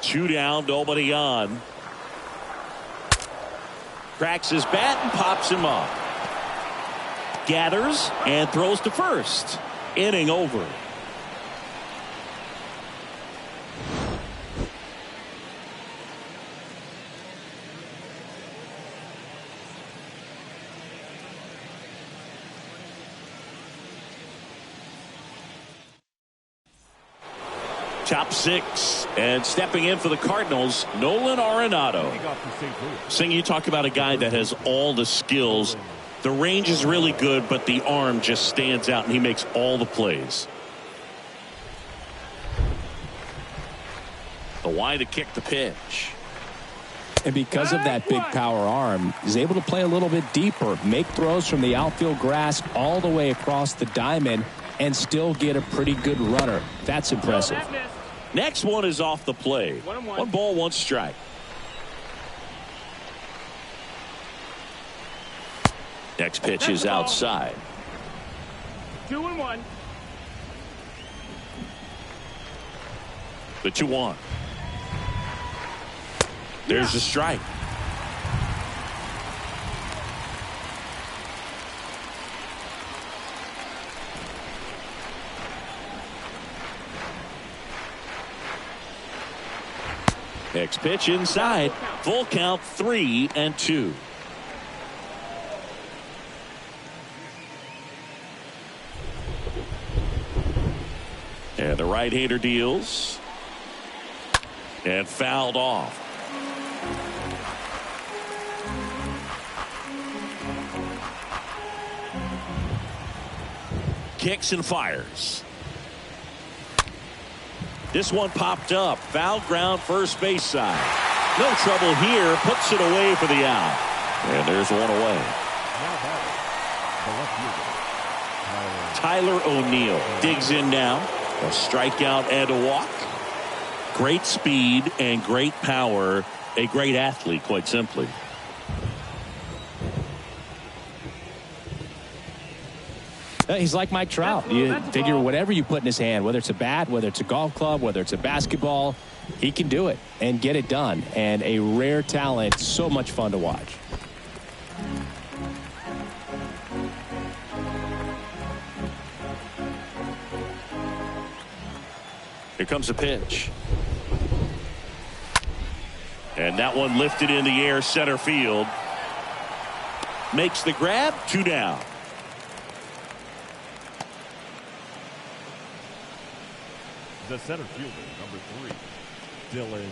2 down, nobody on. Cracks his bat and pops him up. Gathers and throws to first. Inning over. Top 6, and stepping in for the Cardinals, Nolan Arenado. Sing, you talk about a guy that has all the skills. The range is really good, but the arm just stands out, and he makes all the plays. The wide to kick the pitch. And because of that big power arm, he's able to play a little bit deeper, make throws from the outfield grass all the way across the diamond, and still get a pretty good runner. That's impressive. Next one is off the plate. 1 ball, 1 strike. Next pitch is outside. 2-1. The 2-1. There's the strike. Next pitch inside. Full count, 3-2. And the right-hander deals. And fouled off. Kicks and fires. This one popped up. Foul ground, first base side. No trouble here. Puts it away for the out. And there's one away. Tyler O'Neill digs in now. A strikeout and a walk. Great speed and great power. A great athlete, quite simply. He's like Mike Trout. You figure whatever you put in his hand, whether it's a bat, whether it's a golf club, whether it's a basketball, he can do it and get it done. And a rare talent, so much fun to watch. Here comes a pitch. And that one lifted in the air, center field. Makes the grab, 2 down. The center fielder, number 3, Dylan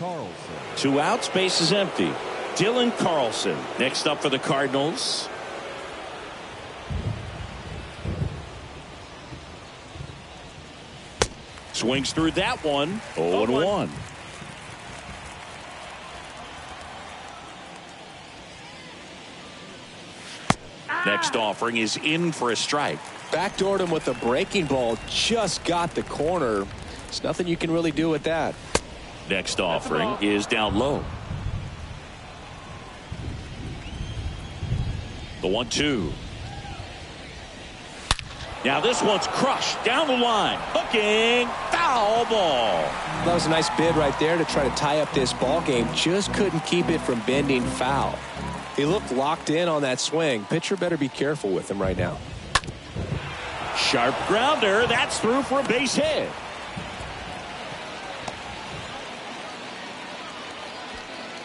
Carlson. 2 outs, base is empty. Dylan Carlson next up for the Cardinals. Swings through that one. 0-1. Next offering is in for a strike. Backdoored him with a breaking ball. Just got the corner. There's nothing you can really do with that. Next offering is down low. The 1-2. Now this one's crushed down the line. Hooking. Foul ball. That was a nice bid right there to try to tie up this ball game. Just couldn't keep it from bending foul. He looked locked in on that swing. Pitcher better be careful with him right now. Sharp grounder. That's through for a base hit.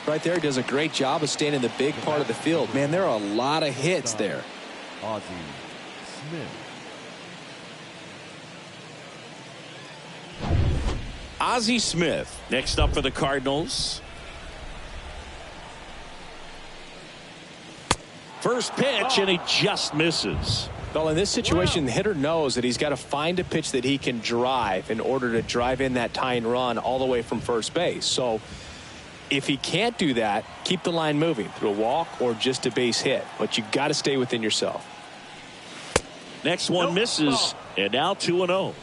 Right there, he does a great job of staying in the big part of the field. Man, there are a lot of hits there. Ozzy Smith. Ozzy Smith next up for the Cardinals. First pitch, and he just misses. Well, in this situation, the hitter knows that he's got to find a pitch that he can drive in order to drive in that tying run all the way from first base. So if he can't do that, keep the line moving through a walk or just a base hit. But you got to stay within yourself. Next one misses, and now 2-0.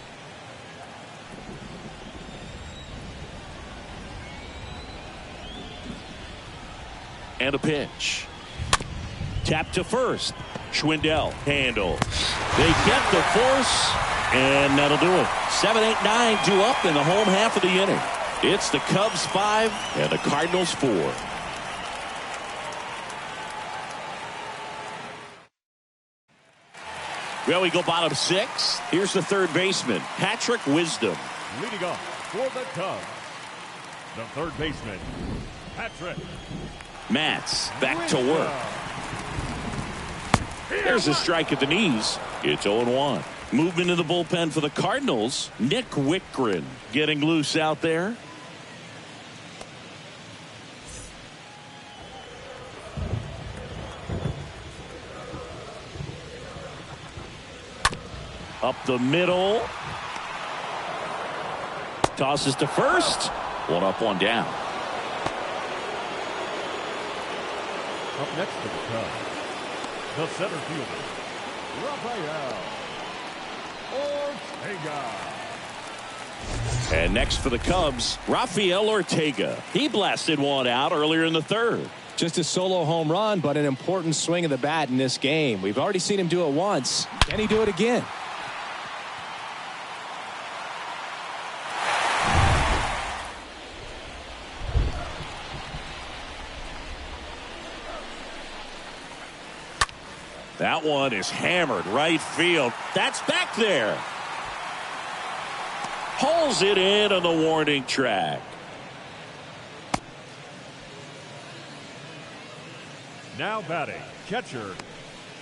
And a pitch. Tap to first. Schwindel handle. They get the force, and that'll do it. 7, 8, 9 due up in the home half of the inning. It's the Cubs 5 and the Cardinals 4. Well, we go bottom 6. Here's the third baseman, Patrick Wisdom. Leading off for the Cubs, the third baseman, Patrick. Matz back to work. There's a strike at the knees. It's 0-1. Movement in the bullpen for the Cardinals. Nick Wickgren getting loose out there. Up the middle. Tosses to first. One up, one down. Up next for the Cubs, the center fielder, Rafael Ortega. And next for the Cubs, Rafael Ortega. He blasted one out earlier in the third. Just a solo home run, but an important swing of the bat in this game. We've already seen him do it once. Can he do it again? That one is hammered right field. That's back there. Pulls it in on the warning track. Now batting, catcher,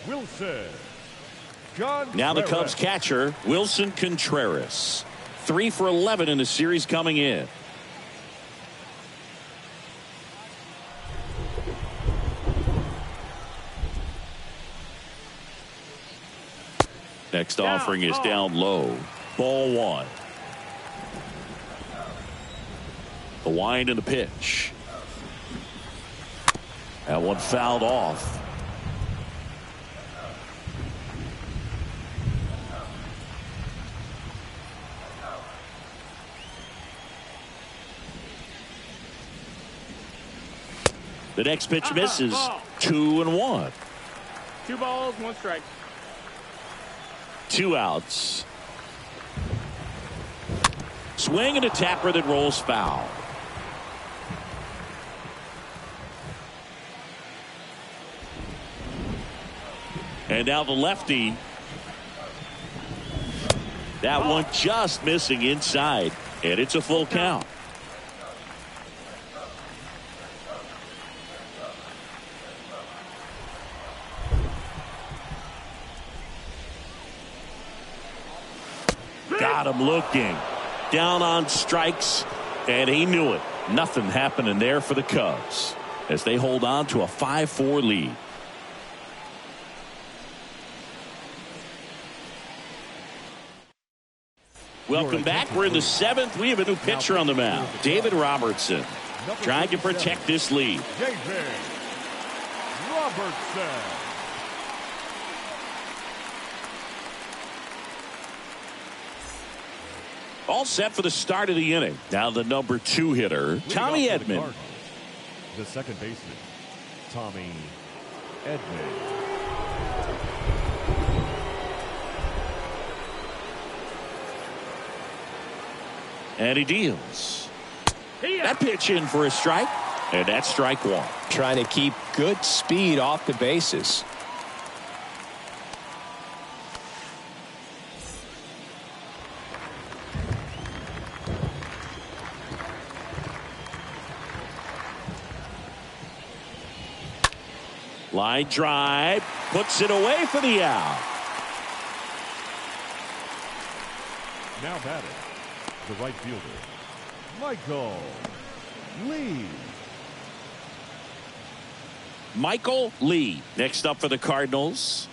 Wilson Contreras. Now the Cubs catcher, Wilson Contreras. 3 for 11 in the series coming in. Next offering is down low. Ball 1. The wind and the pitch. That one fouled off. The next pitch misses. 2-1. 2 balls, 1 strike. 2 outs. Swing and a tapper that rolls foul. And now the lefty. That one just missing inside. And it's a full count. Got him looking. Down on strikes, and he knew it. Nothing happening there for the Cubs as they hold on to a 5-4 lead. Welcome back. We're in the 7th. We have a new pitcher on the mound, David Robertson, trying to protect this lead. David Robertson. All set for the start of the inning. Now the number 2 hitter, Tommy Edman. The second baseman, Tommy Edman. And he deals. That pitch in for a strike. And that's strike 1. Trying to keep good speed off the bases. Line drive, puts it away for the out. Now batting, the right fielder, Michael Lee. Michael Lee, next up for the Cardinals.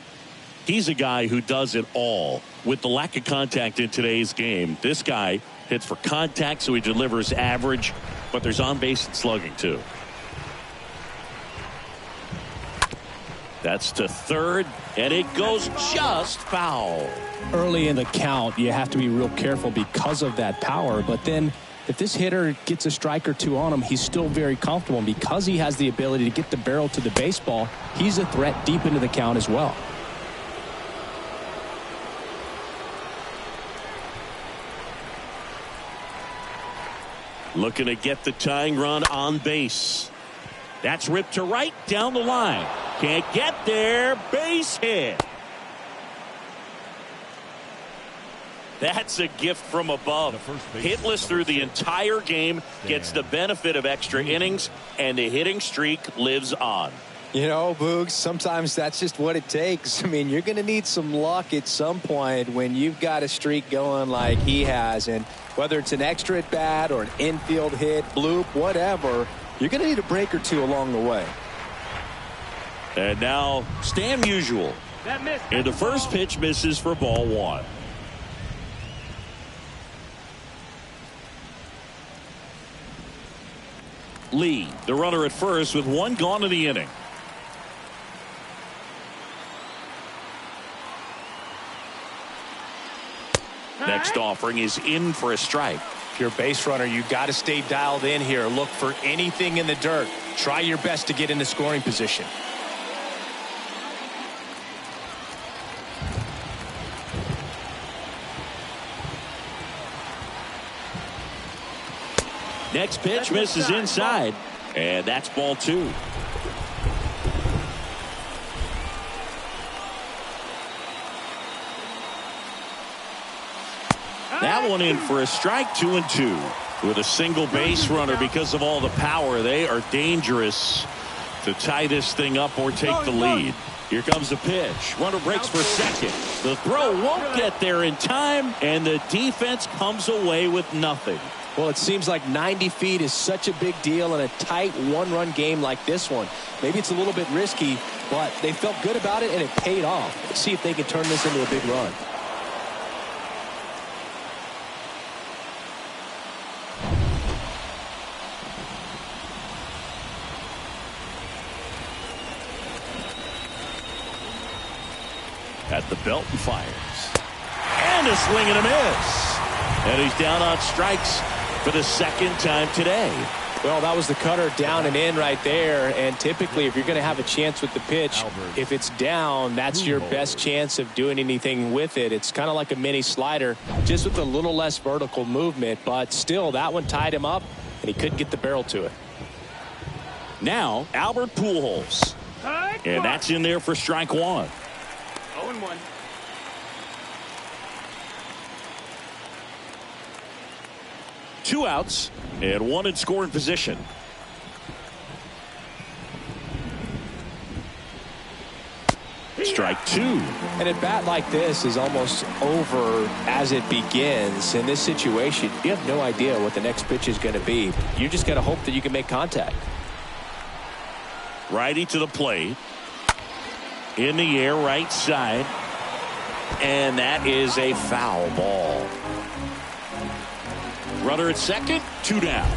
He's a guy who does it all. With the lack of contact in today's game, this guy hits for contact, so he delivers average, but there's on-base and slugging, too. That's to third, and it goes just foul. Early in the count, you have to be real careful because of that power. But then if this hitter gets a strike or two on him, he's still very comfortable. And because he has the ability to get the barrel to the baseball, he's a threat deep into the count as well. Looking to get the tying run on base. That's ripped to right down the line. Can't get there. Base hit. That's a gift from above. Hitless through the entire game. Gets the benefit of extra innings. And the hitting streak lives on. You know, Boogs, sometimes that's just what it takes. I mean, you're going to need some luck at some point when you've got a streak going like he has. And whether it's an extra at bat or an infield hit, bloop, whatever, you're going to need a break or two along the way. And now Stan Musial. And the first pitch misses for ball 1. Lee, the runner at first with 1 gone in the inning. Next offering is in for a strike. If you're a base runner, you got to stay dialed in here. Look for anything in the dirt. Try your best to get into scoring position. Next pitch misses inside, and that's ball 2. That one in for a strike, 2-2. With a single base runner because of all the power, they are dangerous to tie this thing up or take the lead. Here comes the pitch. Runner breaks for second. The throw won't get there in time, and the defense comes away with nothing. Well, it seems like 90 feet is such a big deal in a tight one-run game like this one. Maybe it's a little bit risky, but they felt good about it, and it paid off. Let's see if they can turn this into a big run. At the belt and fires. And a swing and a miss. And he's down on strikes for the second time today. Well, that was the cutter down and in right there. And typically, if you're going to have a chance with the pitch, if it's down, that's your best chance of doing anything with it. It's kind of like a mini slider, just with a little less vertical movement. But still, that one tied him up, and he couldn't get the barrel to it. Now, Albert Pujols. And that's in there for strike 1. 0-1. Two outs and one in scoring position. Strike 2. And a bat like this is almost over as it begins. In this situation, you have no idea what the next pitch is going to be. You just got to hope that you can make contact. Righty to the plate. In the air, right side. And that is a foul ball. Runner at second, 2 down.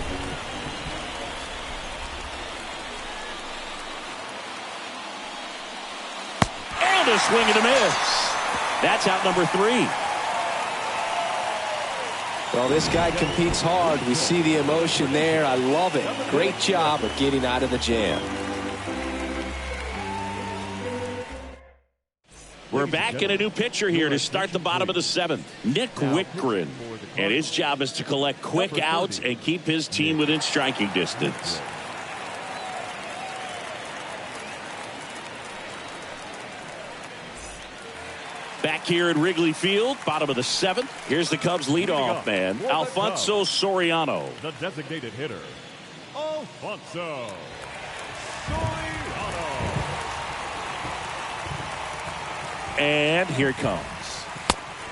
And a swing and a miss. That's out number 3. Well, this guy competes hard. We see the emotion there. I love it. Great job of getting out of the jam. We're back in a new pitcher here to start the bottom of the 7th. Nick Wickgren. And his job is to collect quick outs and keep his team within striking distance. Back here at Wrigley Field, bottom of the 7th. Here's the Cubs leadoff man, Alfonso Soriano. The designated hitter, Alfonso Soriano. And here it comes.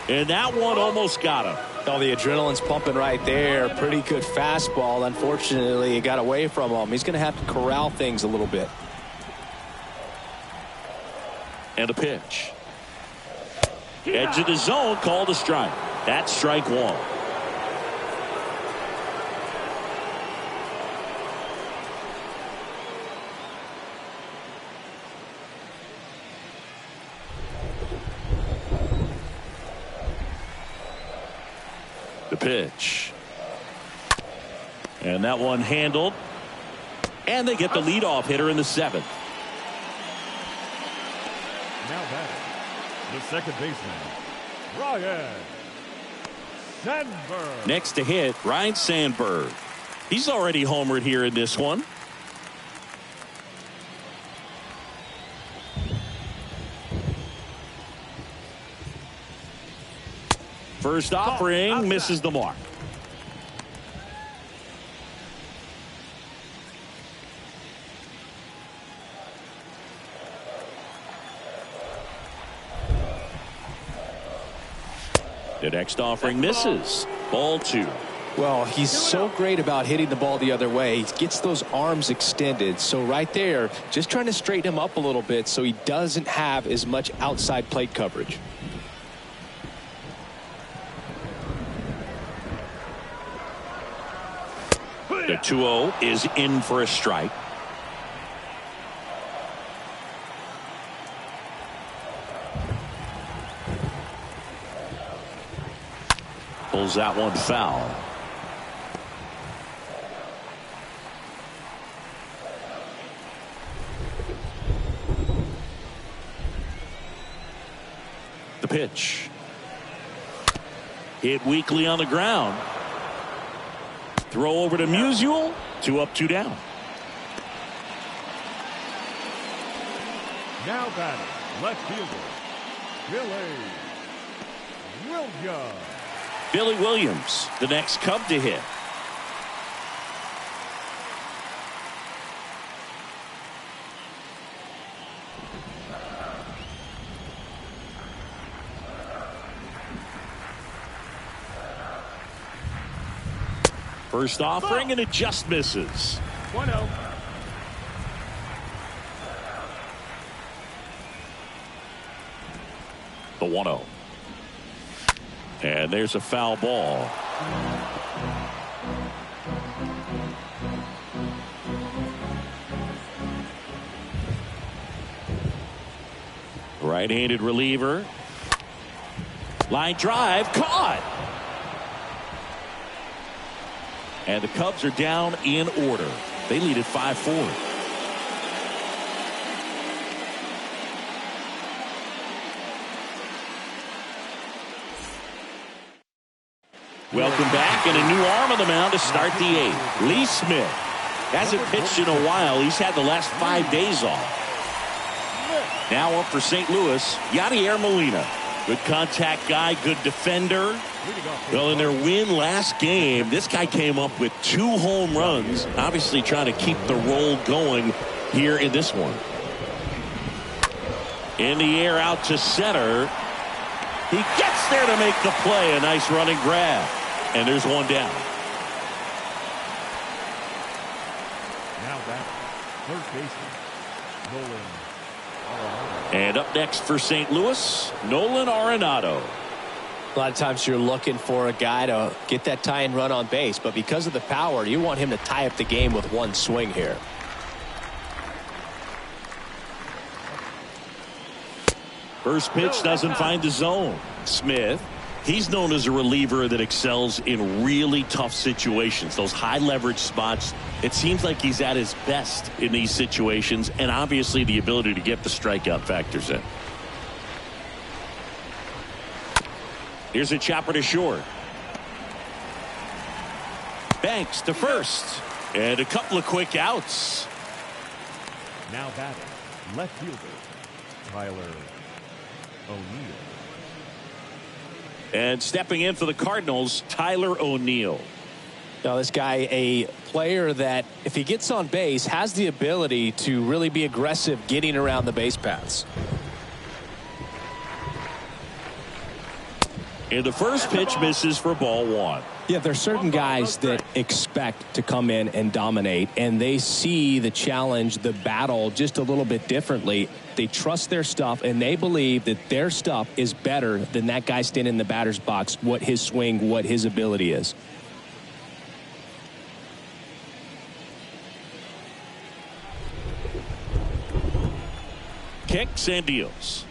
And that one almost got him. Oh, the adrenaline's pumping right there. Pretty good fastball. Unfortunately, it got away from him. He's going to have to corral things a little bit. And a pitch. Edge of the zone, called a strike. That's strike 1. The pitch. And that one handled. And they get the leadoff hitter in the 7th. Now batting, the second baseman, Ryan Sandberg. Next to hit, Ryan Sandberg. He's already homered here in this one. First offering misses the mark. The next offering misses. Ball 2. Well, he's so great about hitting the ball the other way. He gets those arms extended. So right there, just trying to straighten him up a little bit so he doesn't have as much outside plate coverage. The 2-0 is in for a strike. Pulls that one foul. The pitch. Hit weakly on the ground. Throw over to Musial. 2 up, 2 down. Now batting, left fielder, Billy Williams, the next Cub to hit. First offering, and it just misses. 1-0. The 1-0. And there's a foul ball. Right-handed reliever. Line drive, caught. And the Cubs are down in order. They lead at 5-4. Welcome back, and a new arm on the mound to start the 8th. Lee Smith hasn't pitched in a while. He's had the last 5 days off. Now up for St. Louis, Yadier Molina. Good contact guy, good defender. Well, in their win last game, this guy came up with 2 home runs, obviously trying to keep the roll going here in this one. In the air out to center. He gets there to make the play. A nice running grab. And there's one down. Now back, third baseman, Nolan Arenado. And up next for St. Louis, Nolan Arenado. A lot of times you're looking for a guy to get that tying run on base, but because of the power, you want him to tie up the game with one swing here. First pitch doesn't find the zone. Smith He's known as a reliever that excels in really tough situations, those high leverage spots. It seems like he's at his best in these situations, and obviously the ability to get the strikeout factors in. Here's a chopper to short. Banks to first. And a couple of quick outs. Now batting, left fielder, Tyler O'Neill. And stepping in for the Cardinals, Tyler O'Neill. Now, this guy, a player that, if he gets on base, has the ability to really be aggressive getting around the base paths. And the first pitch misses for ball one. Yeah, there's certain guys that expect to come in and dominate, and they see the challenge, the battle, just a little bit differently. They trust their stuff, and they believe that their stuff is better than that guy standing in the batter's box, what his swing, what his ability is. Kicks and deals.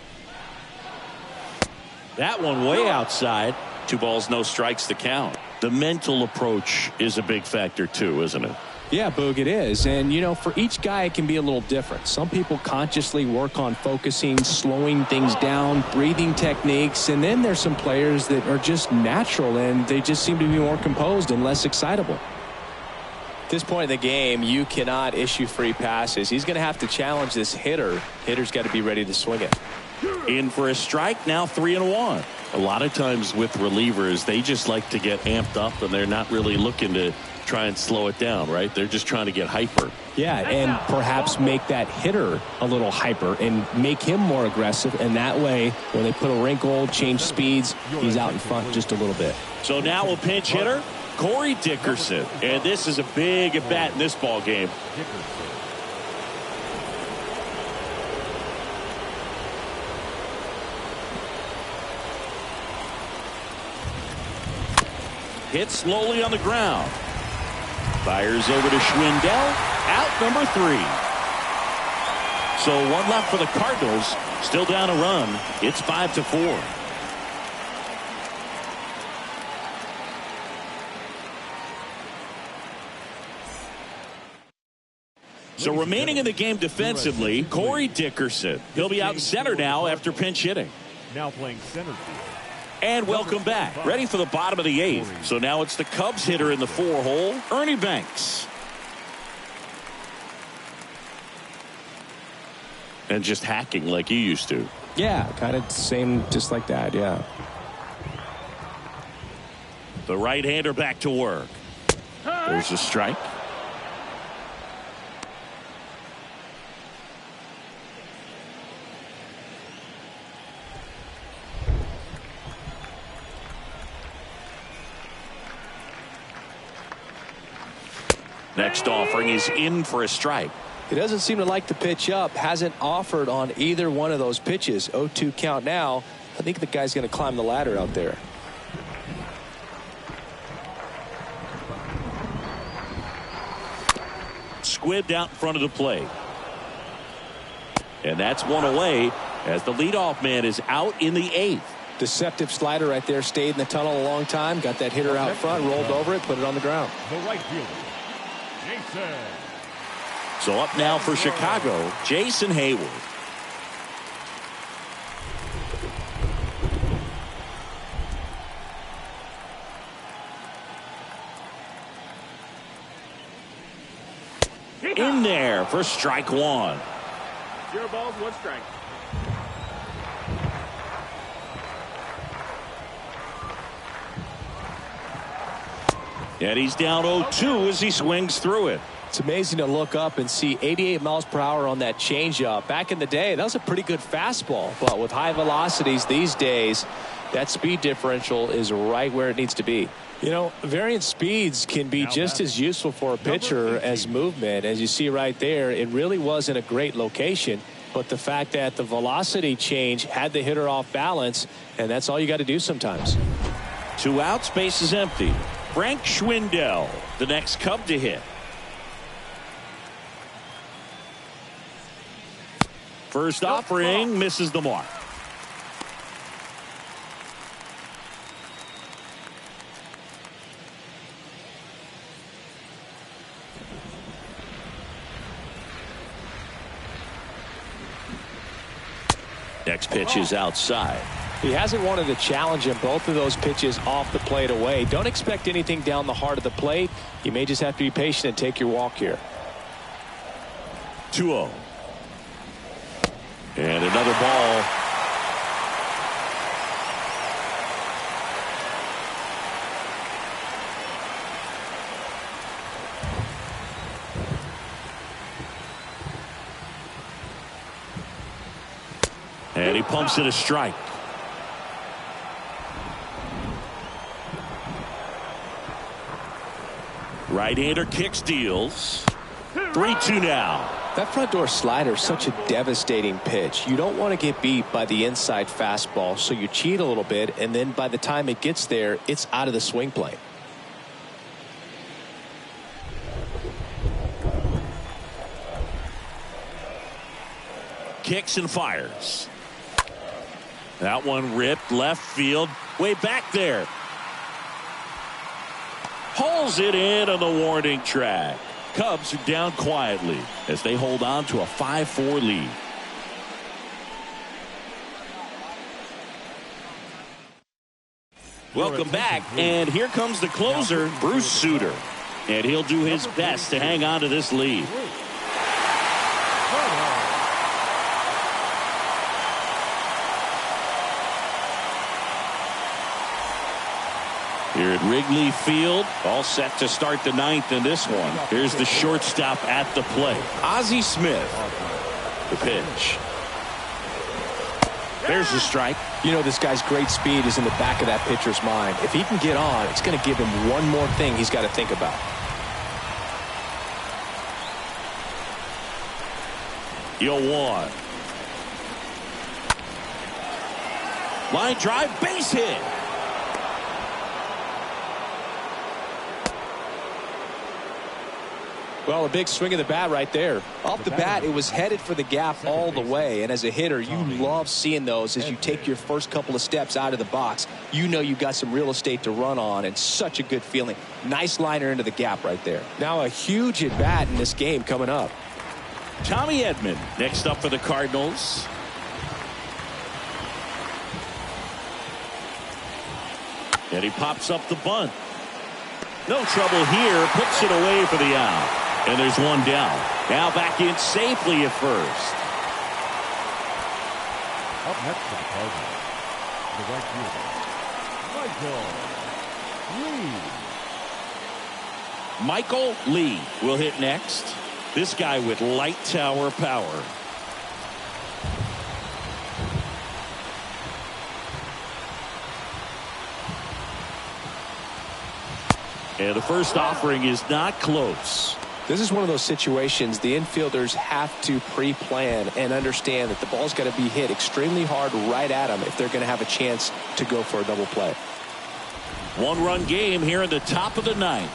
That one way outside. 2 balls, no strikes to count. The mental approach is a big factor too, isn't it? Yeah, Boog, it is. And, you know, for each guy, it can be a little different. Some people consciously work on focusing, slowing things down, breathing techniques. And then there's some players that are just natural and they just seem to be more composed and less excitable. At this point in the game, you cannot issue free passes. He's going to have to challenge this hitter. Hitter's got to be ready to swing it. In for a strike, now 3-1. A lot of times with relievers, they just like to get amped up and they're not really looking to try and slow it down, right? They're just trying to get hyper. Yeah, and perhaps make that hitter a little hyper and make him more aggressive. And that way, when they put a wrinkle, change speeds, he's out in front just a little bit. So now a pinch hitter, Corey Dickerson. And this is a big at bat in this ball game. Hit slowly on the ground. Fires over to Schwindel. Out number 3. So 1 left for the Cardinals. Still down a run. It's 5-4. So remaining in the game defensively, Corey Dickerson. He'll be out in center now after pinch hitting. Now playing center field. And welcome back. Ready for the bottom of the 8th. So now it's the Cubs hitter in the 4 hole, Ernie Banks. And just hacking like he used to. Yeah, kind of same, just like that, yeah. The right-hander back to work. There's a strike. Next offering is in for a strike. He doesn't seem to like the pitch up. Hasn't offered on either one of those pitches. 0-2 count now. I think the guy's going to climb the ladder out there. Squibbed out in front of the plate. And that's one away as the leadoff man is out in the 8th. Deceptive slider right there. Stayed in the tunnel a long time. Got that hitter out front. Rolled over it. Put it on the ground. The right fielder, Jason. So up now for Chicago, Jason Hayward. In there for strike 1. 0 balls, 1 strike. And he's down 0-2 as he swings through it. It's amazing to look up and see 88 miles per hour on that changeup. Back in the day, that was a pretty good fastball. But with high velocities these days, that speed differential is right where it needs to be. You know, variant speeds can be just as useful for a pitcher as movement. As you see right there, it really wasn't a great location. But the fact that the velocity change had the hitter off balance, and that's all you got to do sometimes. 2 outs, base is empty. Frank Schwindel, the next Cub to hit. First offering misses the mark. Next pitch is outside. He hasn't wanted to challenge him. Both of those pitches off the plate away. Don't expect anything down the heart of the plate. You may just have to be patient and take your walk here. 2-0. And another ball. And he pumps it a strike. Right-hander kicks, deals. 3-2 now. That front door slider is such a devastating pitch. You don't want to get beat by the inside fastball, so you cheat a little bit, and then by the time it gets there, it's out of the swing plane. Kicks and fires. That one ripped left field, way back there. Hauls it in on the warning track. Cubs are down quietly as they hold on to a 5-4 lead. Welcome back, and here comes the closer, Bruce Sutter. And he'll do his best to hang on to this lead. Here at Wrigley Field, all set to start the ninth in this one. Here's the shortstop at the plate, Ozzy Smith. The pitch. There's the strike. You know, this guy's great speed is in the back of that pitcher's mind. If he can get on, it's going to give him one more thing he's got to think about. one. Line drive, base hit. Well, a big swing of the bat right there. Off the bat, it was headed for the gap all the way. And as a hitter, you love seeing those as you take your first couple of steps out of the box. You know you've got some real estate to run on, and such a good feeling. Nice liner into the gap right there. Now a huge at bat in this game coming up. Tommy Edman next up for the Cardinals. And he pops up the bunt. No trouble here. Puts it away for the out. And there's one down. Now back in safely at first. Up next for the Cardinals, the right fielder, Michael Lee will hit next. This guy with light tower power. And the first offering is not close. This is one of those situations the infielders have to pre-plan and understand that the ball's got to be hit extremely hard right at them if they're going to have a chance to go for a double play. One-run game here in the top of the ninth.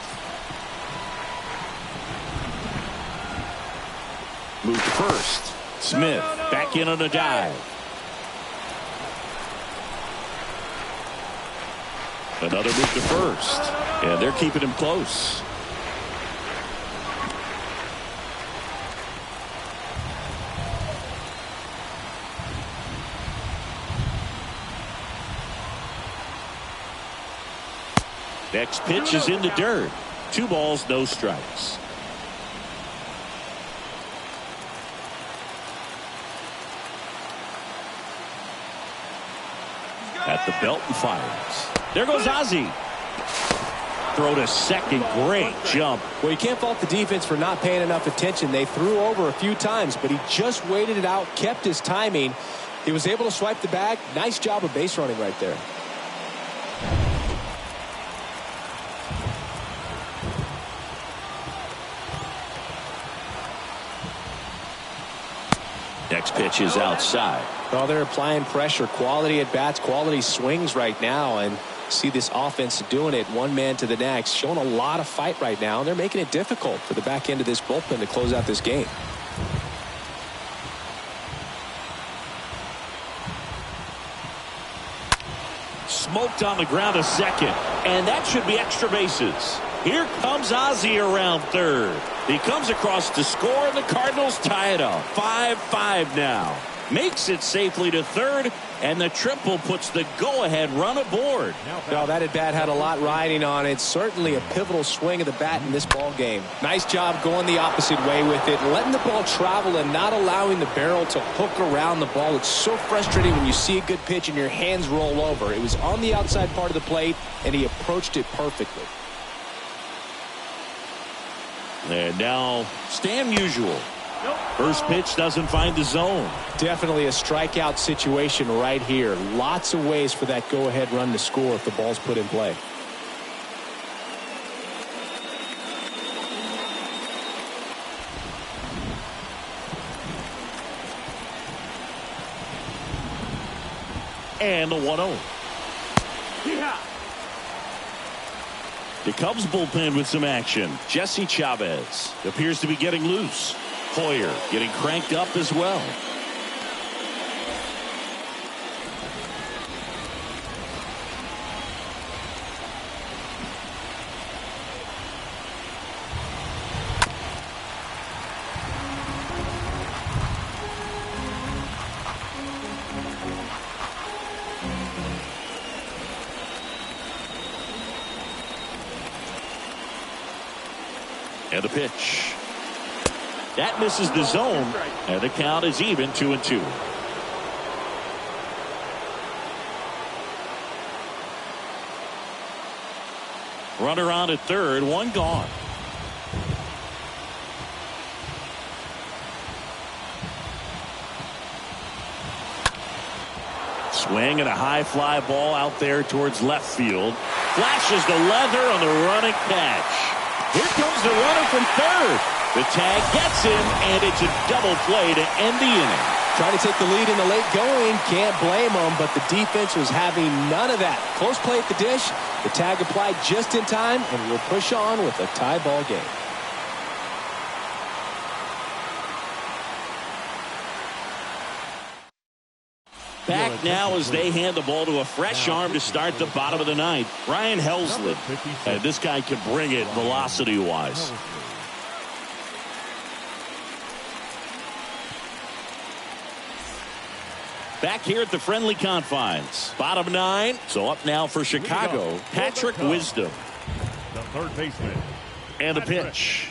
Move to first. Smith back in on a dive. Another move to first. And they're keeping him close. Next pitch is in the dirt. 2 balls, no strikes. At the belt and fires. There goes Ozzy. Throw to second. Great jump. Well, you can't fault the defense for not paying enough attention. They threw over a few times, but he just waited it out, kept his timing. He was able to swipe the bag. Nice job of base running right there. Next pitch is outside. Well, they're applying pressure, quality at bats, quality swings right now, and see this offense doing it one man to the next, showing a lot of fight right now, and they're making it difficult for the back end of this bullpen to close out this game. Smoked on the ground a second, and that should be extra bases. Here comes Ozzy around third. He comes across to score, and the Cardinals tie it up. 5-5 now. makes it safely to third, and the triple puts the go-ahead run aboard. Well, that at-bat had a lot riding on it. Certainly a pivotal swing of the bat in this ball game. Nice job going the opposite way with it, letting the ball travel and not allowing the barrel to hook around the ball. It's so frustrating when you see a good pitch and your hands roll over. It was on the outside part of the plate, and he approached it perfectly. And now, Stan Musial. First pitch doesn't find the zone. Definitely a strikeout situation right here. Lots of ways for that go-ahead run to score if the ball's put in play. And the 1-0. Yeah. The Cubs bullpen with some action. Jesse Chavez appears to be getting loose. Hoyer getting cranked up as well. And the pitch. That misses the zone, and the count is even 2-2. Runner on at third, one gone. Swing and a high fly ball out there towards left field. Flashes the leather on the running catch. Here comes the runner from third. The tag gets him, and it's a double play to end the inning. Trying to take the lead in the late going. Can't blame them, but the defense was having none of that. Close play at the dish. The tag applied just in time, and we'll push on with a tie ball game. Back now as they hand the ball to a fresh arm to start the bottom of the ninth. Ryan Helsley. And this guy can bring it velocity-wise. Back here at the friendly confines. Bottom nine. So up now for Chicago. Patrick Wisdom. The third baseman. And the pitch.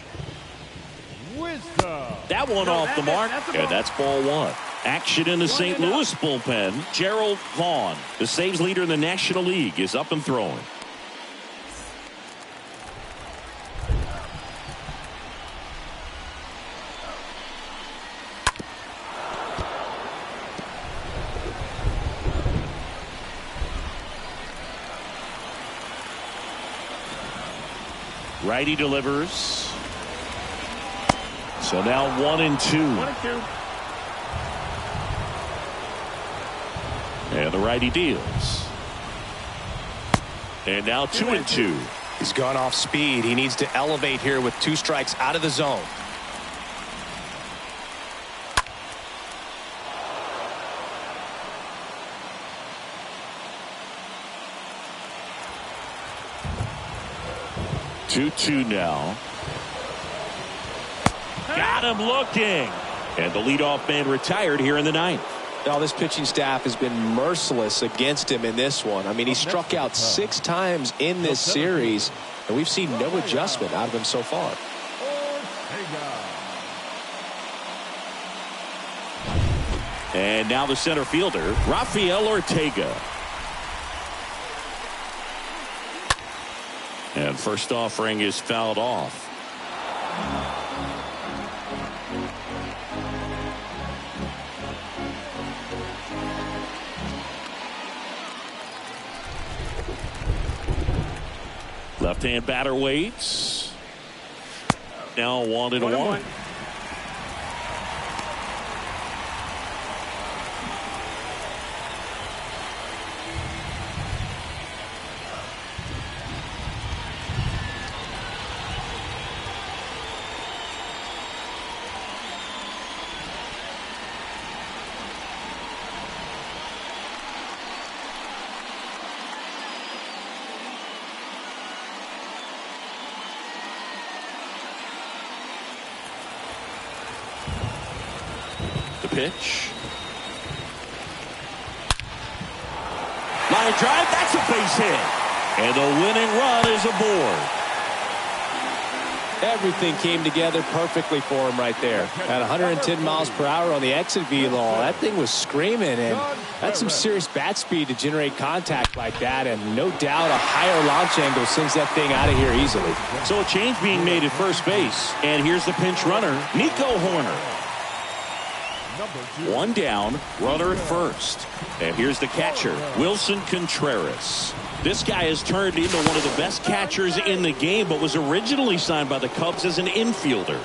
Wisdom. That one off the mark. And that's ball one. Action in the St. Louis bullpen. Gerald Vaughn, the saves leader in the National League, is up and throwing. Righty delivers. So now 1-2. 1-2. And the righty deals. And now 2-2. He's gone off speed. He needs to elevate here with 2 strikes out of the zone. Two now. Got him looking. And the leadoff man retired here in the ninth. Now this pitching staff has been merciless against him in this one. I mean, he struck out 6 times in this series, and we've seen no adjustment out of him so far. And now the center fielder, Rafael Ortega. And first offering is fouled off. Left-hand batter waits. Now 1-1. Pitch. line drive. That's a base hit. And the winning run is aboard. Everything came together perfectly for him right there. At 110 miles per hour on the exit velo, that thing was screaming, and that's some serious bat speed to generate contact like that, and no doubt a higher launch angle sends that thing out of here easily. So a change being made at first base, and here's the pinch runner, Nico Horner. One down, runner at first. And here's the catcher, Wilson Contreras. This guy has turned into one of the best catchers in the game, but was originally signed by the Cubs as an infielder.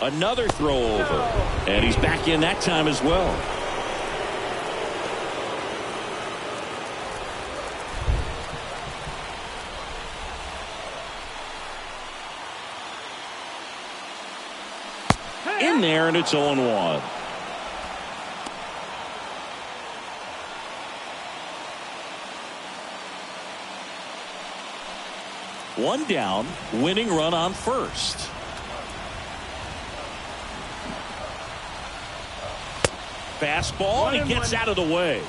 Another throw over, and he's back in that time as well. In there, and it's 0-1. One down, winning run on first. Fastball, and he gets out of the way.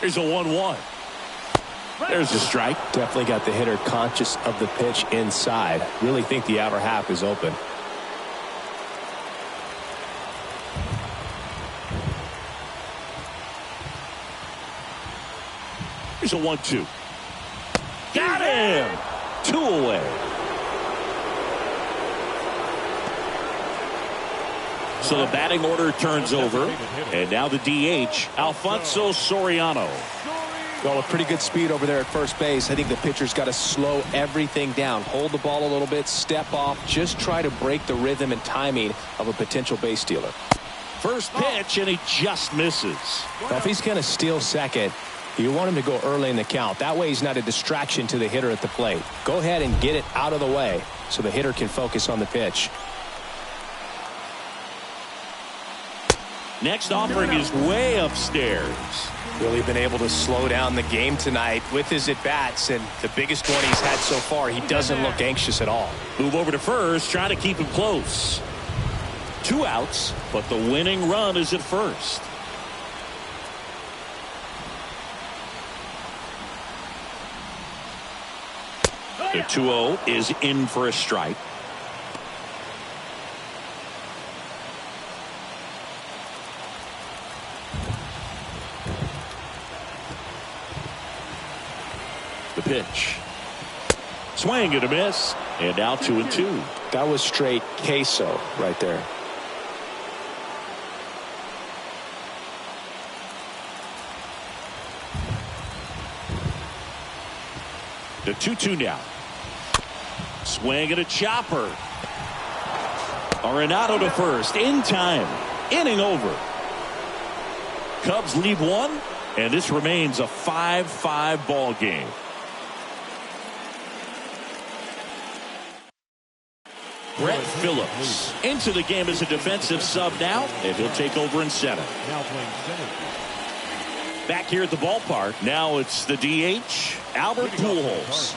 Here's a 1-1. There's a strike. Definitely got the hitter conscious of the pitch inside. Really think the outer half is open. Here's a 1-2. Got him! 2 away. So the batting order turns over. And now the DH, Alfonso Soriano. Well, a pretty good speed over there at first base. I think the pitcher's got to slow everything down. Hold the ball a little bit, step off, just try to break the rhythm and timing of a potential base stealer. First pitch, and he just misses. Well, if he's going to steal second, you want him to go early in the count. That way he's not a distraction to the hitter at the plate. Go ahead and get it out of the way so the hitter can focus on the pitch. Next offering is way upstairs. Really been able to slow down the game tonight with his at-bats, and the biggest one he's had so far, he doesn't look anxious at all. Move over to first, trying to keep him close. 2 outs, but the winning run is at first. The 2-0 is in for a strike. The pitch. Swing and a miss. And now 2-2. That was straight queso right there. The 2-2 now. Swing and a chopper. Arenado to first in time. Inning over. Cubs lead 1, and this remains a 5-5 ball game. Brett Phillips into the game as a defensive sub now, and he'll take over in center. Now playing center. Back here at the ballpark, now it's the DH, Albert Pujols.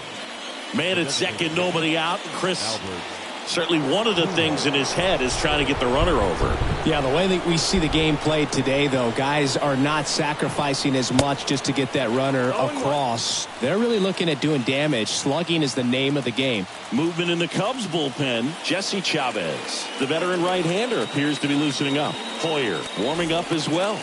Man at second, nobody out. Chris, certainly one of the things in his head is trying to get the runner over. Yeah, the way that we see the game played today, though, guys are not sacrificing as much just to get that runner across. They're really looking at doing damage. Slugging is the name of the game. Movement in the Cubs bullpen. Jesse Chavez, the veteran right-hander, appears to be loosening up. Hoyer warming up as well.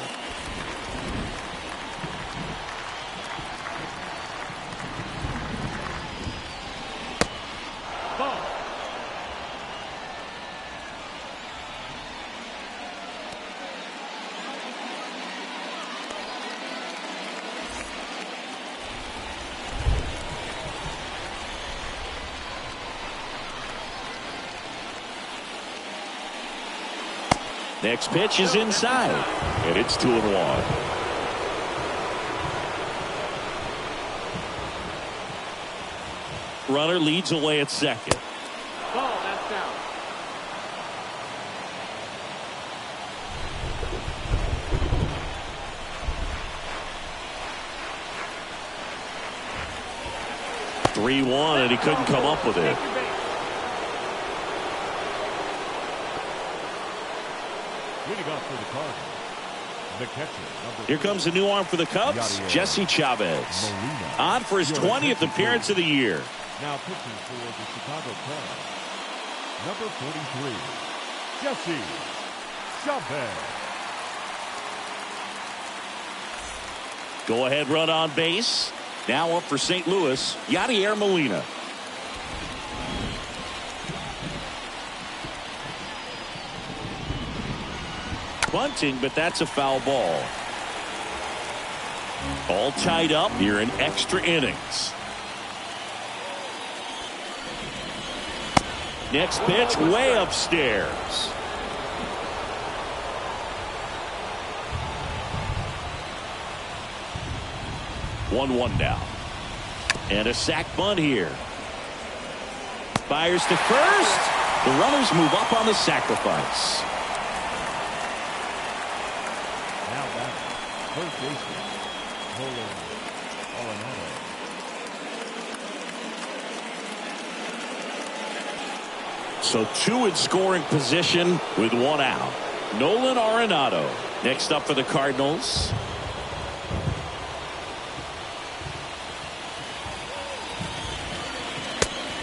Next pitch is inside, and it's 2-1. Runner leads away at second. Ball, that's down. 3-1, and he couldn't come up with it. Leading off for the Cardinals, the catcher. Here comes a new arm for the Cubs, Jesse Chavez. On for his 20th appearance of the year. Now pitching for the Chicago Cubs, number 43, Jesse Chavez. Go ahead run on base. Now up for St. Louis, Yadier Molina. Bunting, but that's a foul ball. All tied up here in extra innings. Next pitch way upstairs. One now. And a sac bunt here. Fires to first. The runners move up on the sacrifice. Now back, first baseman, Arenado. So two in scoring position with one out. Nolan Arenado next up for the Cardinals.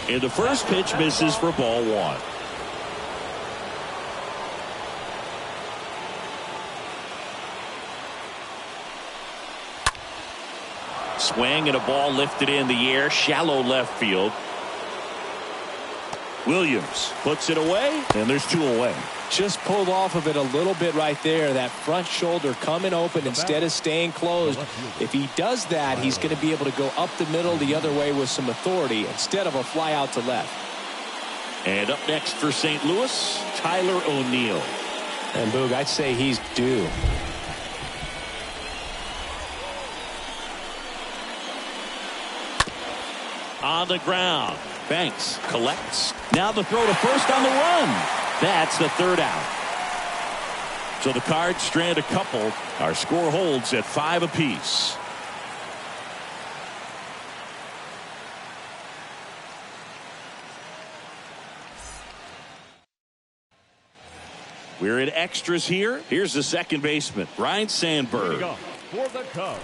And the first pitch misses for ball one. Swing and a ball lifted in the air, shallow left field. Williams puts it away, and there's two away. Just pulled off of it a little bit right there. That front shoulder coming open instead of staying closed. If he does that, he's going to be able to go up the middle the other way with some authority instead of a fly out to left. And up next for St. Louis, Tyler O'Neill. And Boog, I'd say he's due. On the ground, Banks collects. Now the throw to first on the run. That's the third out. So the Cards strand a couple. Our score holds at 5 apiece. We're in extras here. Here's the second baseman, Ryan Sandberg. For the Cubs,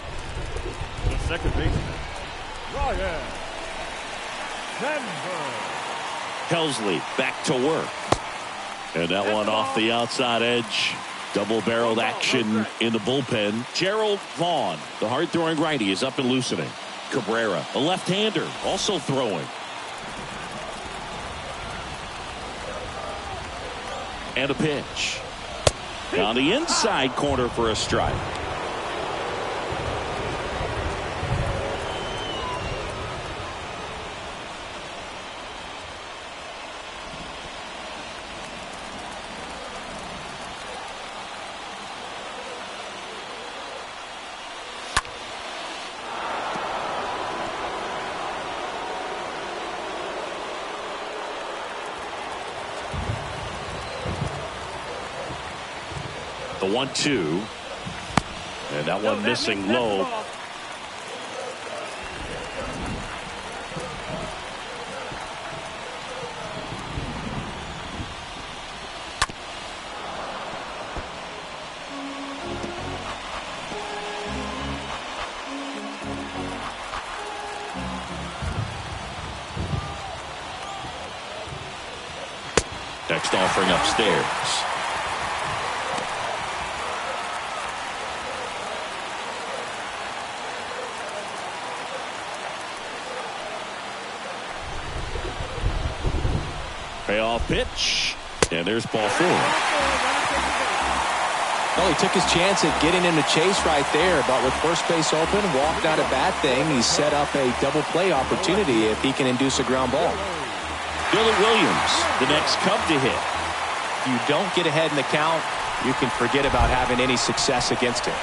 the second baseman, Ryan Sandberg. Helsley back to work. And that one off the outside edge. Double-barreled action in the bullpen. Gerald Vaughn, the hard-throwing righty, is up and loosening. Cabrera, a left-hander, also throwing. And a pitch. On the inside corner for a strike. The 1-2. And that one missing low. Next offering upstairs. Payoff pitch, and there's ball 4. Well, he took his chance at getting him to chase right there, but with first base open, walk not a bad thing. He set up a double play opportunity if he can induce a ground ball. Billy Williams, the next Cub to hit. If you don't get ahead in the count, you can forget about having any success against him.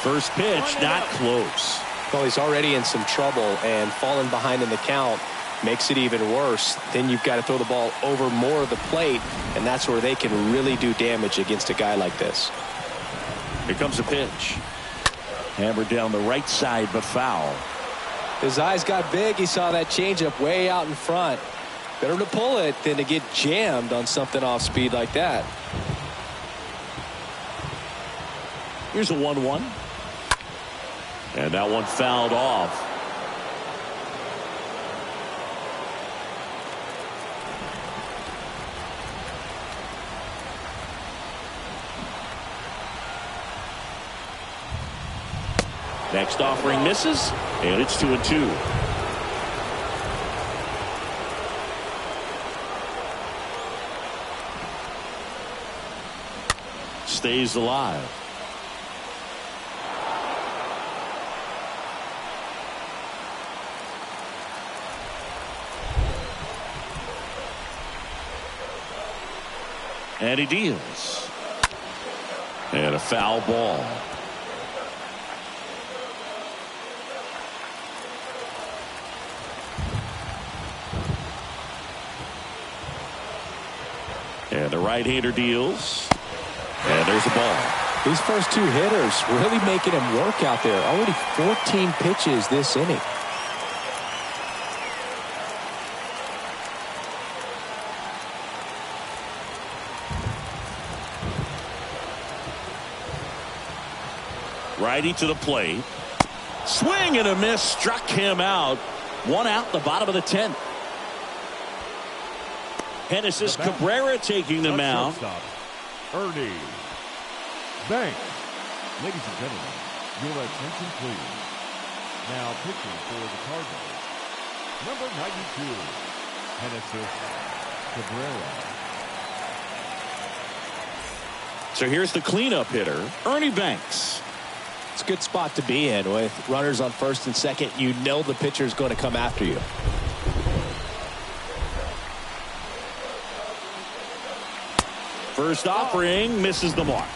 First pitch, not close. Well, he's already in some trouble, and falling behind in the count makes it even worse. Then you've got to throw the ball over more of the plate, and that's where they can really do damage against a guy like this. Here comes a pitch. Hammered down the right side, but foul. His eyes got big. He saw that changeup way out in front. Better to pull it than to get jammed on something off speed like that. Here's a 1-1. And that one fouled off. Next offering misses, and it's 2-2. Stays alive. And he deals. And a foul ball. And the right-hander deals. And there's a ball. These first two hitters really making him work out there. Already 14 pitches this inning. Righty to the plate. Swing and a miss. Struck him out. One out, the bottom of the 10th. Genesis Cabrera taking the mound. Ernie Banks. Ladies and gentlemen, your attention please. Now pitching for the Cardinals, number 92, Genesis Cabrera. So here's the cleanup hitter, Ernie Banks. It's a good spot to be in with runners on first and second. You know the pitcher is going to come after you. First offering misses the mark.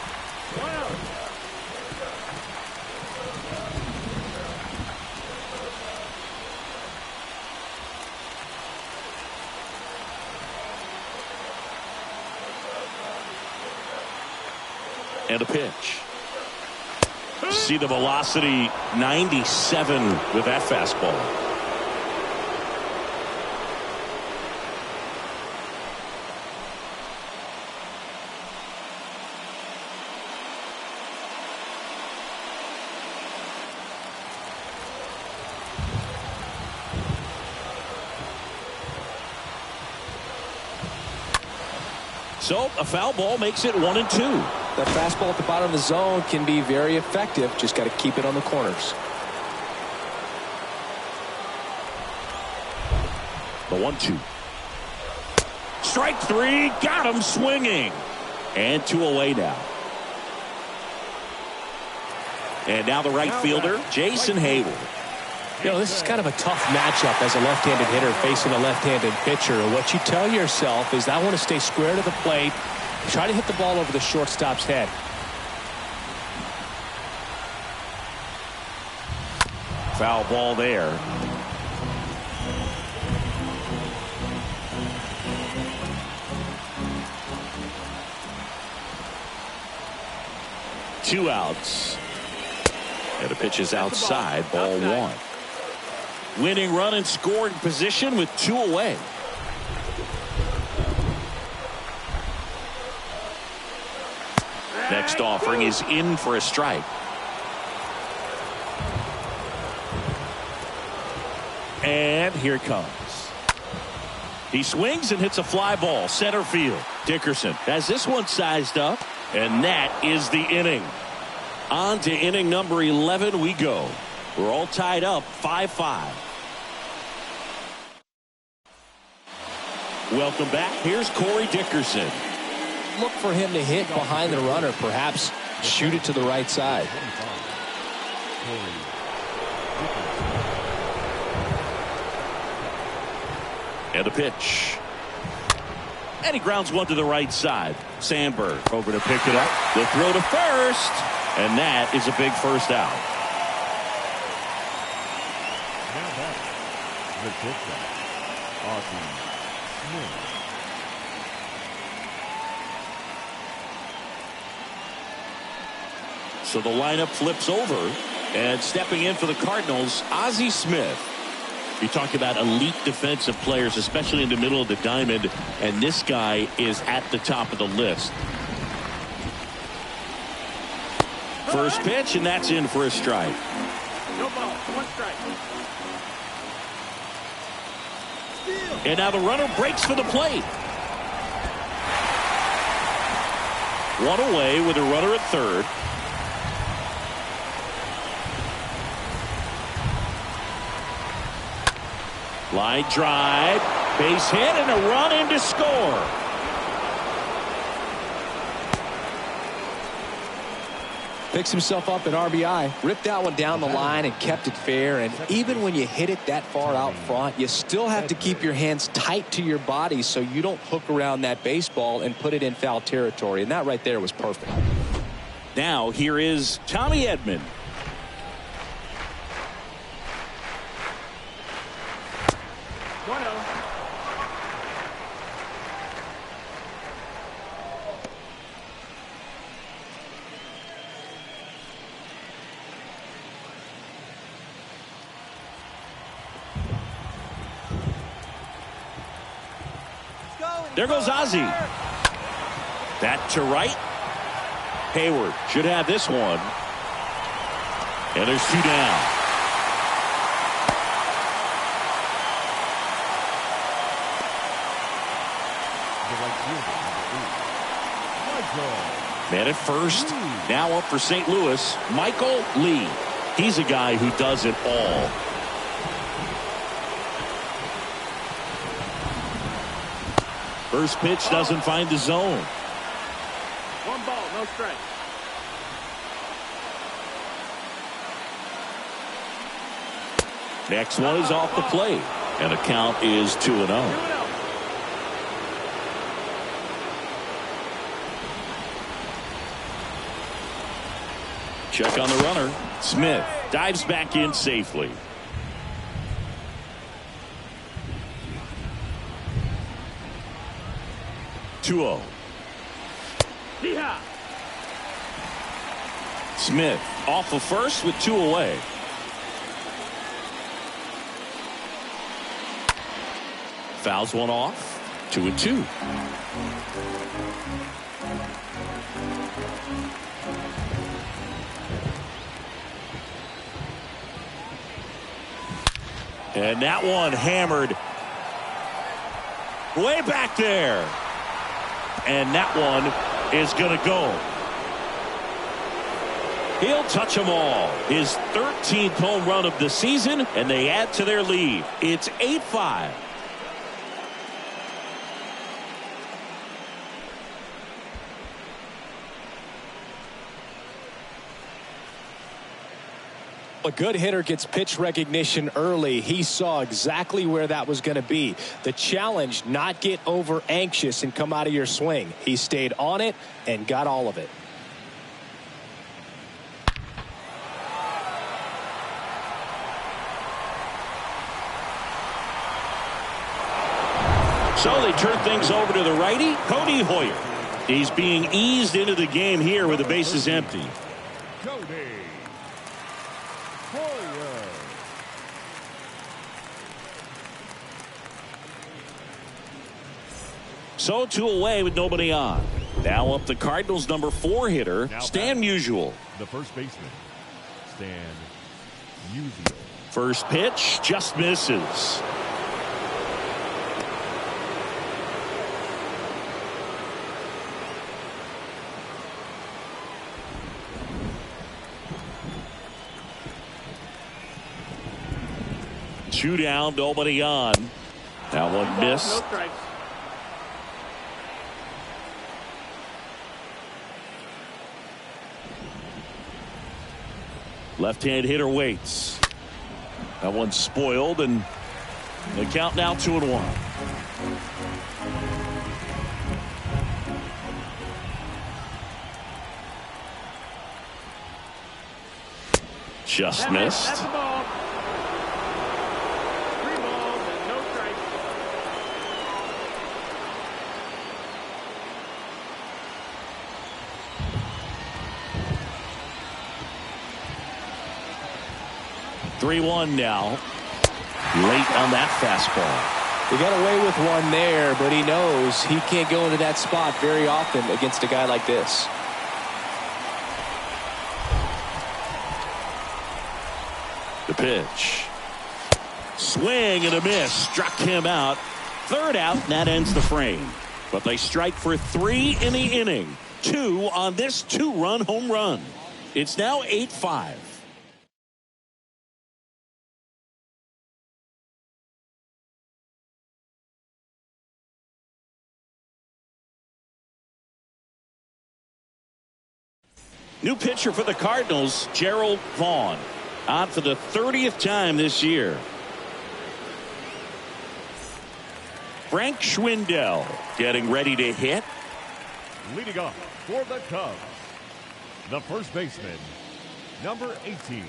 And a pitch. See the velocity, 97 with that fastball. So a foul ball makes it 1-2. That fastball at the bottom of the zone can be very effective. Just got to keep it on the corners. The 1-2. Strike three. Got him swinging. And 2 away now. And now the right fielder, Jason Hayward. You know, this is kind of a tough matchup as a left-handed hitter facing a left-handed pitcher. What you tell yourself is, I want to stay square to the plate, try to hit the ball over the shortstop's head. Foul ball there. Two outs. And the pitch is outside, ball 1. Winning run in scoring position with 2 away. Next offering is in for a strike. And here it comes. He swings and hits a fly ball, center field. Dickerson has this one sized up, and that is the inning. On to inning number 11 we go. We're all tied up 5-5. Welcome back. Here's Corey Dickerson. Look for him to hit behind the runner, perhaps shoot it to the right side. And a pitch. And he grounds one to the right side. Sandberg over to pick it up. The throw to first. And that is a big first out. Now back the pitcher, Ozzy Smith. So the lineup flips over. And stepping in for the Cardinals, Ozzy Smith. You talk about elite defensive players, especially in the middle of the diamond, and this guy is at the top of the list. First pitch, and that's in for a strike. No ball, 1 strike. And now the runner breaks for the plate. One away with a runner at third. Line drive, base hit, and a run in to score. Picks himself up an RBI, ripped that one down the line and kept it fair. And even when you hit it that far out front, you still have to keep your hands tight to your body so you don't hook around that baseball and put it in foul territory. And that right there was perfect. Now here is Tommy Edman. There goes Ozzy. That to right. Hayward should have this one. And there's 2 down. Man at first. Now up for St. Louis, Michael Lee. He's a guy who does it all. First pitch doesn't find the zone. 1 ball, no strike. Next one is off the plate. And the count is 2-0. Check on the runner. Smith dives back in safely. Yeah. Smith off of first with 2 away. Fouls one off. 2-2. And that one hammered way back there. And that one is going to go. He'll touch them all. His 13th home run of the season, and they add to their lead. It's 8-5. A good hitter gets pitch recognition early. He saw exactly where that was going to be. The challenge, not get over anxious and come out of your swing. He stayed on it and got all of it. So they turn things over to the righty, Cody Hoyer. He's being eased into the game here with the bases empty. Cody Hoyer. So 2 away with nobody on. Now up the Cardinals' number 4 hitter, Stan Musial. The first baseman, Stan Musial. First pitch just misses. Two down, nobody on. That one missed. No strikes. Left-hand hitter waits. That one's spoiled, and the count now 2-1. Just missed. That's the ball. 3 balls and no strikes. 3-1 now. Late on that fastball. He got away with one there, but he knows he can't go into that spot very often against a guy like this. The pitch. Swing and a miss. Struck him out. Third out, and that ends the frame. But they strike for 3 in the inning. 2 on this 2-run home run. It's now 8-5. New pitcher for the Cardinals, Gerald Vaughn, on for the 30th time this year. Frank Schwindel getting ready to hit. Leading off for the Cubs, the first baseman, number 18.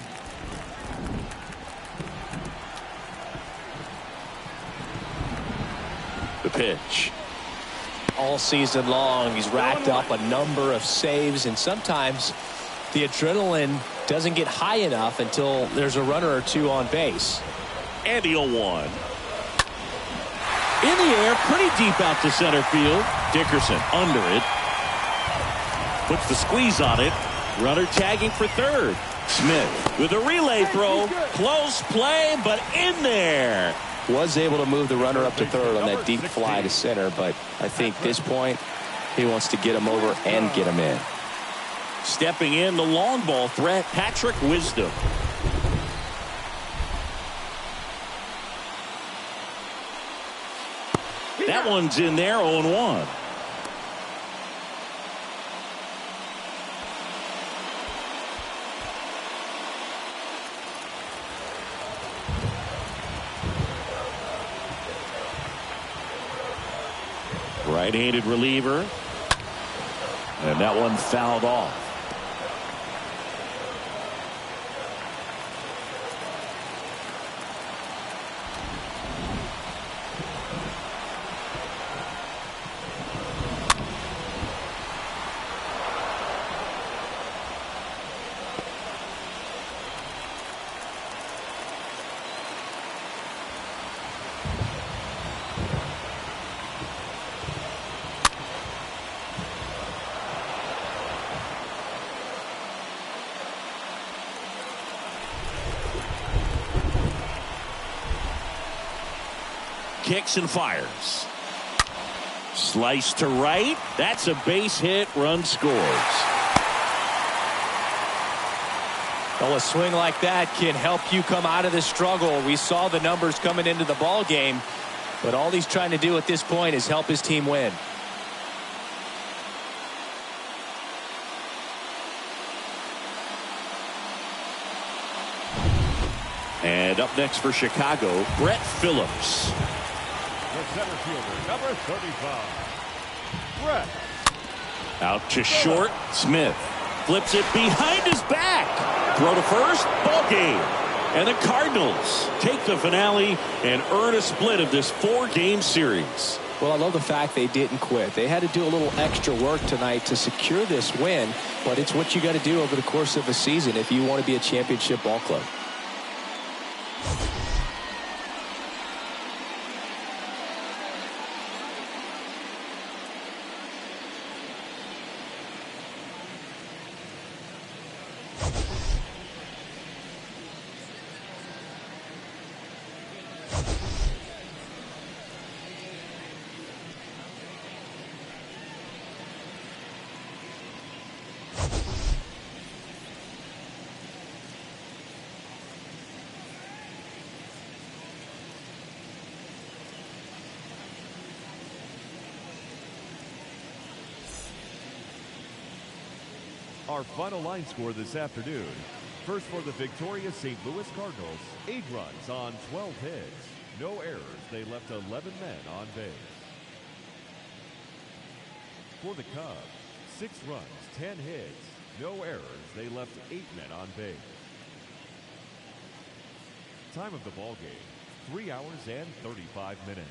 The pitch. All season long, he's racked up a number of saves, and sometimes the adrenaline doesn't get high enough until there's a runner or two on base. And the 0-1. In the air, pretty deep out to center field. Dickerson under it. Puts the squeeze on it. Runner tagging for third. Smith with a relay throw. Close play, but in there. Was able to move the runner up to third on that deep fly to center, but I think this point he wants to get him over and get him in. Stepping in the long ball threat, Patrick Wisdom. That one's in there, 0-1. Right-handed reliever. And that one fouled off. Kicks and fires. Slice to right. That's a base hit. Run scores. Well, a swing like that can help you come out of the struggle. We saw the numbers coming into the ball game, but all he's trying to do at this point is help his team win. And up next for Chicago, Brett Phillips. The center fielder, number 35, Brett. Out to short, Smith flips it behind his back. Throw to first, ball game. And the Cardinals take the finale and earn a split of this 4-game series. Well, I love the fact they didn't quit. They had to do a little extra work tonight to secure this win, but it's what you got to do over the course of a season if you want to be a championship ball club. Our final line score this afternoon. First for the victorious St. Louis Cardinals, 8 runs on 12 hits. No errors. They left 11 men on base. For the Cubs, 6 runs, 10 hits. No errors. They left 8 men on base. Time of the ball game, 3 hours and 35 minutes.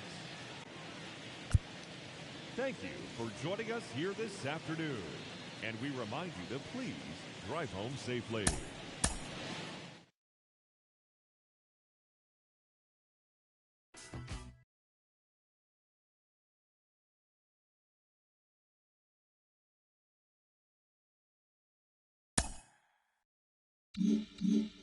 Thank you for joining us here this afternoon. And we remind you to please drive home safely. you.